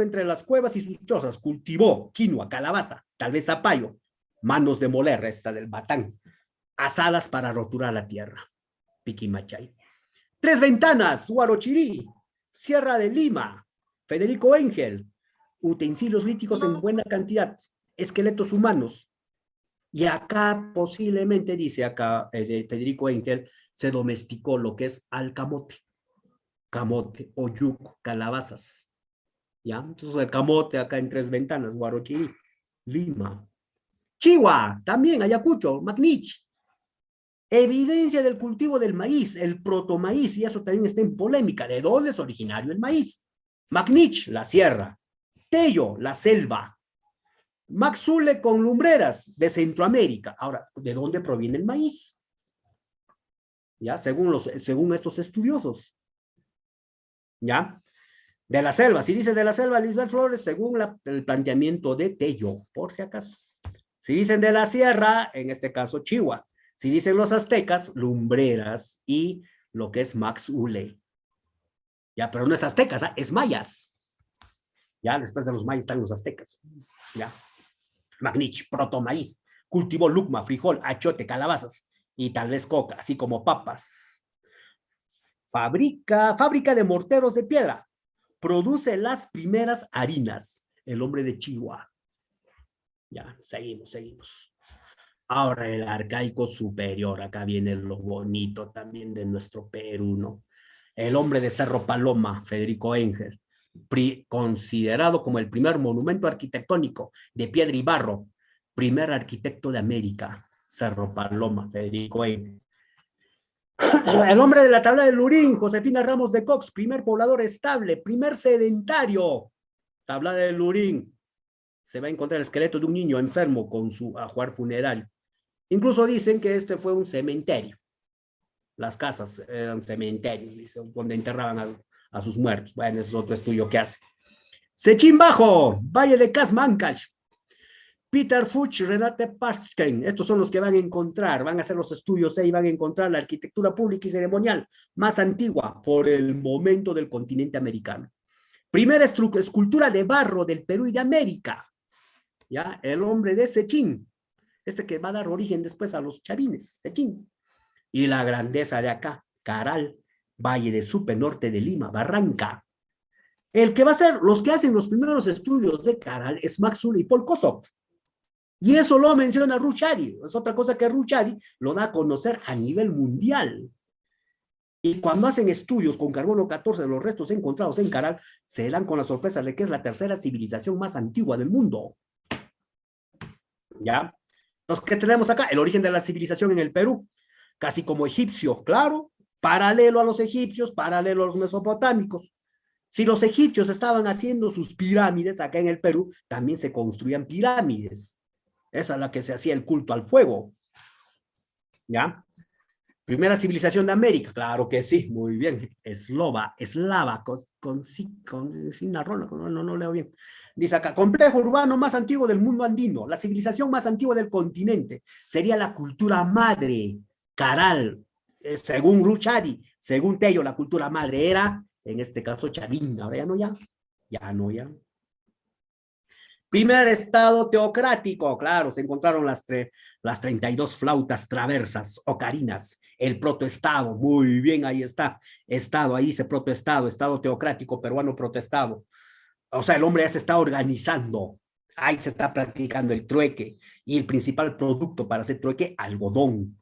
entre las cuevas y sus chozas, cultivó quinoa, calabaza, tal vez zapallo, manos de moler, esta del batán, asadas para roturar la tierra. Piquimachay. Tres Ventanas, Huarochirí, Sierra de Lima, Federico Engel, utensilios líticos en buena cantidad, esqueletos humanos. Y acá posiblemente, dice acá Federico Engel, se domesticó lo que es alcamote, camote, oyuco, calabazas. ¿Ya? Entonces el camote acá en Tres Ventanas, Huarochirí, Lima. Chihuahua, también Ayacucho, Magnich. Evidencia del cultivo del maíz, el protomaíz, y eso también está en polémica. ¿De dónde es originario el maíz? Magnich, la sierra. Tello, la selva. Maxule con lumbreras, de Centroamérica. Ahora, ¿de dónde proviene el maíz? ¿Ya? Según estos estudiosos. ¿Ya? De la selva. Si dice de la selva, Lisbeth Flores, según el planteamiento de Tello, por si acaso. Si dicen de la sierra, en este caso Chihuahua. Si dicen los aztecas, lumbreras y lo que es Maxule. Ya, pero no es aztecas, ¿eh? Es mayas. Ya, después de los mayas están los aztecas. Ya. Magnich, protomaíz, cultivó lucma, frijol, achote, calabazas y tal vez coca, así como papas. Fábrica de morteros de piedra. Produce las primeras harinas. El hombre de Chihuahua. Ya, seguimos. Ahora el arcaico superior, acá viene lo bonito también de nuestro Perú, ¿no? El hombre de Cerro Paloma, Federico Engel, considerado como el primer monumento arquitectónico de piedra y barro, primer arquitecto de América, Cerro Paloma, Federico Engel. El hombre de la tabla de Lurín, Josefina Ramos de Cox, primer poblador estable, primer sedentario, tabla de Lurín. Se va a encontrar el esqueleto de un niño enfermo con su ajuar funeral. Incluso dicen que este fue un cementerio. Las casas eran cementerios, donde enterraban a sus muertos. Bueno, ese es otro estudio que hace. Sechín Bajo, Valle de Casmancash, Peter Fuchs, Renate Parsken. Estos son los que van a encontrar, van a hacer los estudios y van a encontrar la arquitectura pública y ceremonial más antigua por el momento del continente americano. Primera escultura de barro del Perú y de América. ¿Ya? El hombre de Sechín. Este que va a dar origen después a los chavines, Sechín. Y la grandeza de acá, Caral, Valle de Supe, norte de Lima, Barranca. El que va a ser, los que hacen los primeros estudios de Caral es Maxule y Paul Kossoff. Y eso lo menciona Ruchari. Es otra cosa que Ruchari lo da a conocer a nivel mundial. Y cuando hacen estudios con carbono 14 de los restos encontrados en Caral, se dan con la sorpresa de que es la tercera civilización más antigua del mundo. ¿Ya? Los que tenemos acá, el origen de la civilización en el Perú, casi como egipcio, claro, paralelo a los egipcios, paralelo a los mesopotámicos. Si los egipcios estaban haciendo sus pirámides acá en el Perú, también se construían pirámides. Esa es la que se hacía el culto al fuego. ¿Ya? Primera civilización de América, claro que sí, muy bien. Eslava, no leo bien. Dice acá, complejo urbano más antiguo del mundo andino, la civilización más antigua del continente, sería la cultura madre, Caral, según Ruchari, según Tello, la cultura madre era, en este caso, Chavín, ahora ya no. Primer estado teocrático, claro, se encontraron las 32 flautas traversas, ocarinas, el protoestado, muy bien, ahí está, estado, ahí dice protoestado, estado teocrático peruano protestado. O sea, el hombre ya se está organizando, ahí se está practicando el trueque, y el principal producto para hacer trueque, algodón.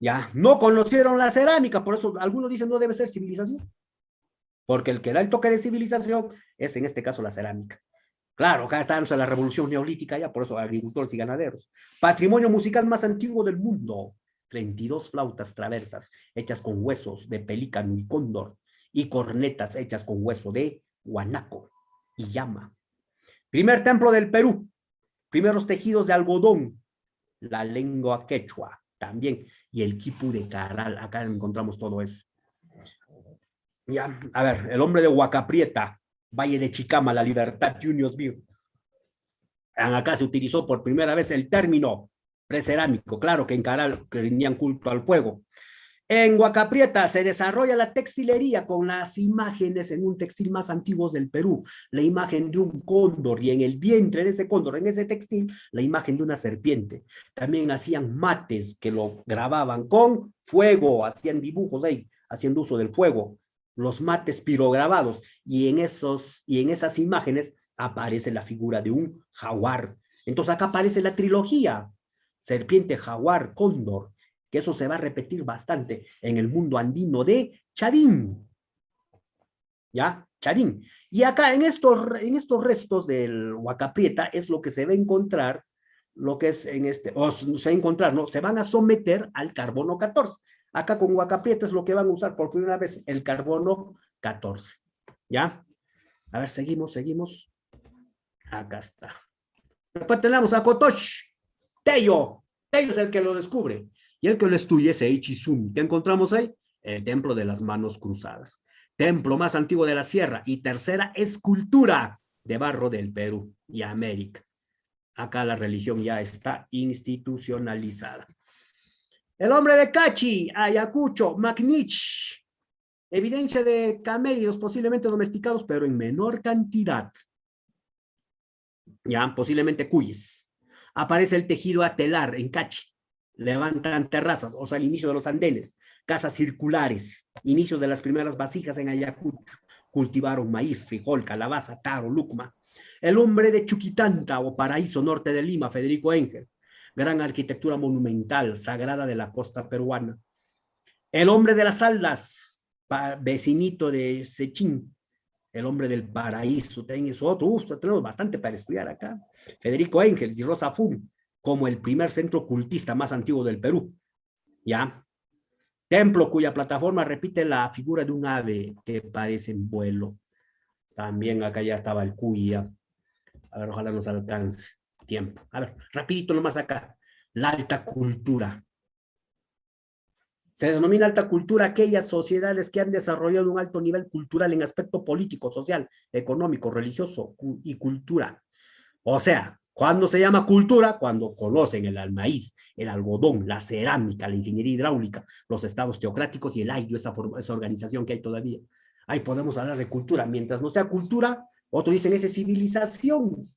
Ya, no conocieron la cerámica, por eso algunos dicen no debe ser civilización, porque el que da el toque de civilización es en este caso la cerámica. Claro, acá está la revolución neolítica ya, por eso agricultores y ganaderos. Patrimonio musical más antiguo del mundo. 32 flautas traversas hechas con huesos de pelícano y cóndor y cornetas hechas con hueso de guanaco y llama. Primer templo del Perú. Primeros tejidos de algodón. La lengua quechua también. Y el quipu de Caral. Acá encontramos todo eso. Ya, a ver, el hombre de Huacaprieta, Valle de Chicama, La Libertad, Juniors View. Acá se utilizó por primera vez el término precerámico. Claro que en Caral rendían culto al fuego. En Huacaprieta se desarrolla la textilería con las imágenes en un textil más antiguo del Perú, la imagen de un cóndor y en el vientre de ese cóndor, en ese textil, la imagen de una serpiente. También hacían mates que lo grababan con fuego, hacían dibujos ahí, haciendo uso del fuego, los mates pirograbados y en esas imágenes aparece la figura de un jaguar. Entonces acá aparece la trilogía, serpiente, jaguar, cóndor, que eso se va a repetir bastante en el mundo andino de Chavín. ¿Ya? Chavín. Y acá en estos restos del Huacaprieta es lo que se va a encontrar, lo que es en o se va a encontrar, ¿no? Se van a someter al carbono 14. Acá con Huacaprieta es lo que van a usar por primera vez, el carbono 14. ¿Ya? A ver, seguimos. Acá está. Después tenemos a Kotosh. Tello es el que lo descubre. Y el que lo estudia es Eichizumi. ¿Qué encontramos ahí? El templo de las manos cruzadas. Templo más antiguo de la sierra. Y tercera escultura de barro del Perú y América. Acá la religión ya está institucionalizada. El hombre de Cachi, Ayacucho, Magnich. Evidencia de camélidos posiblemente domesticados, pero en menor cantidad. Ya, posiblemente cuyes. Aparece el tejido atelar en Cachi. Levantan terrazas, o sea, el inicio de los andenes, casas circulares, inicios de las primeras vasijas en Ayacucho, cultivaron maíz, frijol, calabaza, taro, lucma. El hombre de Chuquitanta o Paraíso, norte de Lima, Federico Engel, gran arquitectura monumental, sagrada de la costa peruana. El hombre de las Aldas, vecinito de Sechín, el hombre del Paraíso, tenemos otro, tenemos bastante para estudiar acá. Federico Engel y Rosa Fum, como el primer centro cultista más antiguo del Perú. ¿Ya? Templo cuya plataforma repite la figura de un ave que parece en vuelo. También acá ya estaba el cuya. A ver, ojalá nos alcance tiempo. A ver, rapidito nomás acá. La alta cultura. Se denomina alta cultura aquellas sociedades que han desarrollado un alto nivel cultural en aspecto político, social, económico, religioso y cultura. O sea, ¿cuándo se llama cultura? Cuando conocen el maíz, el algodón, la cerámica, la ingeniería hidráulica, los estados teocráticos y el AIDO, esa organización que hay todavía. Ahí podemos hablar de cultura. Mientras no sea cultura, otros dicen esa es civilización.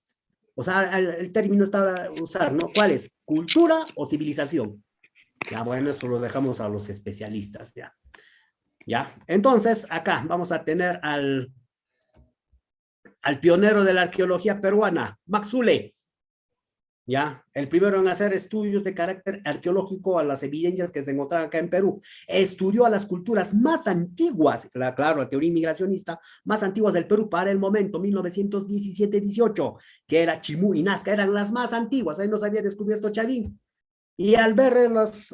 O sea, el término está a usar, ¿no? ¿Cuál es? ¿Cultura o civilización? Ya, bueno, eso lo dejamos a los especialistas, ya. Ya, entonces, acá vamos a tener al pionero de la arqueología peruana, Maxule. ¿Ya? El primero en hacer estudios de carácter arqueológico a las evidencias que se encontraban acá en Perú. Estudió a las culturas más antiguas, claro, la teoría inmigracionista, más antiguas del Perú para el momento, 1917-18, que era Chimú y Nazca, eran las más antiguas, ahí nos había descubierto Chavín. Y al ver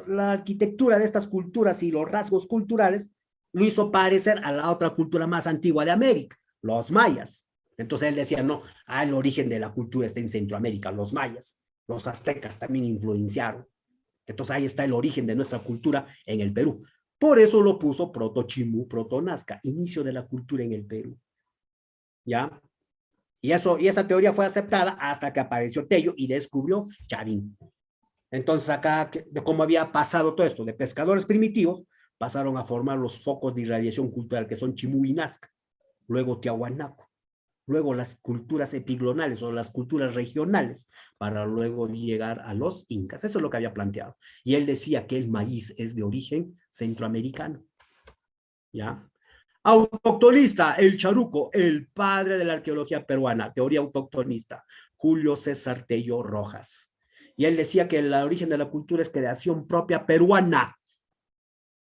la arquitectura de estas culturas y los rasgos culturales, lo hizo parecer a la otra cultura más antigua de América, los mayas. Entonces él decía, no, el origen de la cultura está en Centroamérica, los mayas. Los aztecas también influenciaron. Entonces ahí está el origen de nuestra cultura en el Perú. Por eso lo puso proto-Chimú, proto-Nazca, inicio de la cultura en el Perú. ¿Ya? Y esa teoría fue aceptada hasta que apareció Tello y descubrió Chavín. Entonces acá, de cómo había pasado todo esto, de pescadores primitivos, pasaron a formar los focos de irradiación cultural que son Chimú y Nazca, luego Tiahuanaco. Luego las culturas epiglonales o las culturas regionales, para luego llegar a los incas. Eso es lo que había planteado. Y él decía que el maíz es de origen centroamericano. ¿Ya? Autoctonista, el Charuco, el padre de la arqueología peruana, teoría autoctonista, Julio César Tello Rojas. Y él decía que el origen de la cultura es creación propia peruana.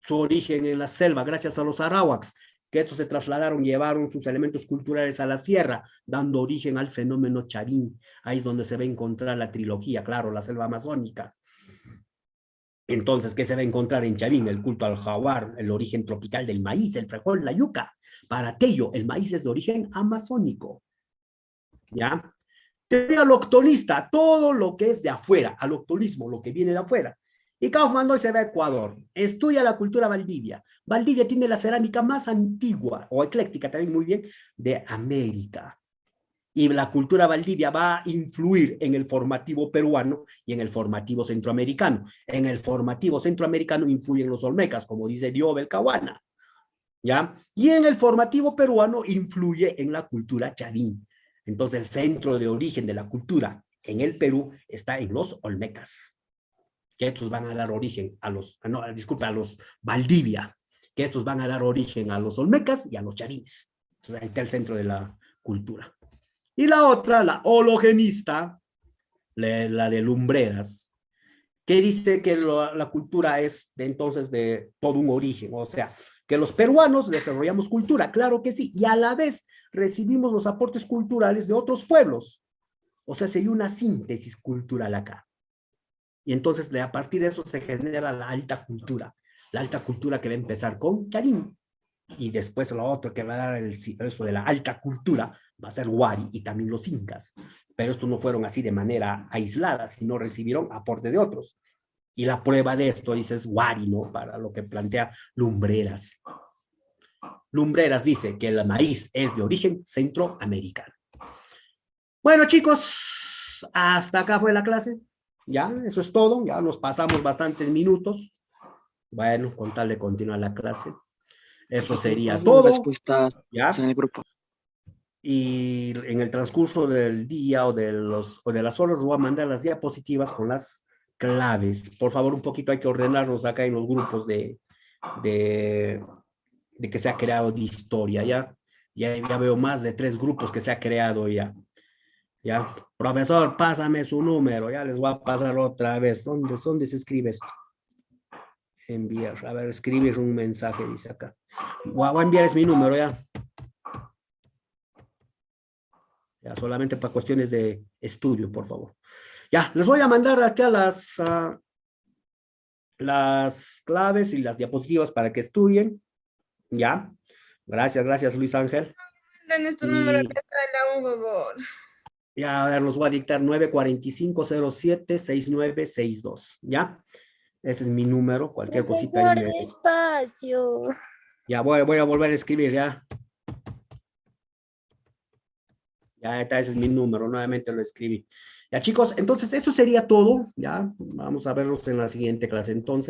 Su origen en la selva, gracias a los arawaks, que estos se trasladaron, llevaron sus elementos culturales a la sierra, dando origen al fenómeno chavín. Ahí es donde se va a encontrar la trilogía, claro, la selva amazónica. Entonces, ¿qué se va a encontrar en Chavín? El culto al jaguar, el origen tropical del maíz, el frijol, la yuca. Para Tello, el maíz es de origen amazónico. ¿Ya? Teoría aloctonista, todo lo que es de afuera, aloctonismo, lo que viene de afuera. Y Kaufman hoy se va a Ecuador, estudia la cultura Valdivia. Valdivia tiene la cerámica más antigua, o ecléctica también muy bien, de América. Y la cultura Valdivia va a influir en el formativo peruano y en el formativo centroamericano. En el formativo centroamericano influyen los olmecas, como dice Diobel Cahuana, ¿ya? Y en el formativo peruano influye en la cultura chavín. Entonces el centro de origen de la cultura en el Perú está en los olmecas, que estos van a dar origen a los, no, disculpa, a los Valdivia, que estos van a dar origen a los olmecas y a los chavines. Entonces ahí está el centro de la cultura. Y la otra, la hologenista, la de Lumbreras, que dice que la cultura es de entonces de todo un origen, o sea, que los peruanos desarrollamos cultura, claro que sí, y a la vez recibimos los aportes culturales de otros pueblos. O sea, sería una síntesis cultural acá. Y entonces a partir de eso se genera la alta cultura que va a empezar con Chavín. Y después lo otro que va a dar el eso de la alta cultura va a ser Huari y también los incas. Pero estos no fueron así de manera aislada, sino recibieron aporte de otros. Y la prueba de esto, dices, Huari, ¿no? Para lo que plantea Lumbreras. Lumbreras dice que el maíz es de origen centroamericano. Bueno, chicos, hasta acá fue la clase. Ya, eso es todo. Ya nos pasamos bastantes minutos. Bueno, con tal de continuar la clase. Eso sería todo. Respuestas ¿Ya? en el grupo. Y en el transcurso del día o de las horas voy a mandar las diapositivas con las claves. Por favor, un poquito hay que ordenarlos acá en los grupos de que se ha creado de historia, ya veo más de 3 grupos que se ha creado ya. Ya, profesor, pásame su número, ya les voy a pasar otra vez. ¿Dónde se escribe esto? Enviar, a ver, escribir un mensaje, dice acá. Voy a enviarles mi número ya. Ya, solamente para cuestiones de estudio, por favor. Ya, les voy a mandar acá las claves y las diapositivas para que estudien. Ya. Gracias, Luis Ángel. Danos tu número que está un favor. Ya, a ver, los voy a dictar 945-07-6962. ¿Ya? Ese es mi número. Cualquier cosita. Profesor, despacio. Ya, voy a volver a escribir, ya. Ya está, ese es mi número. Nuevamente lo escribí. Ya, chicos, entonces eso sería todo. Ya, vamos a verlos en la siguiente clase entonces.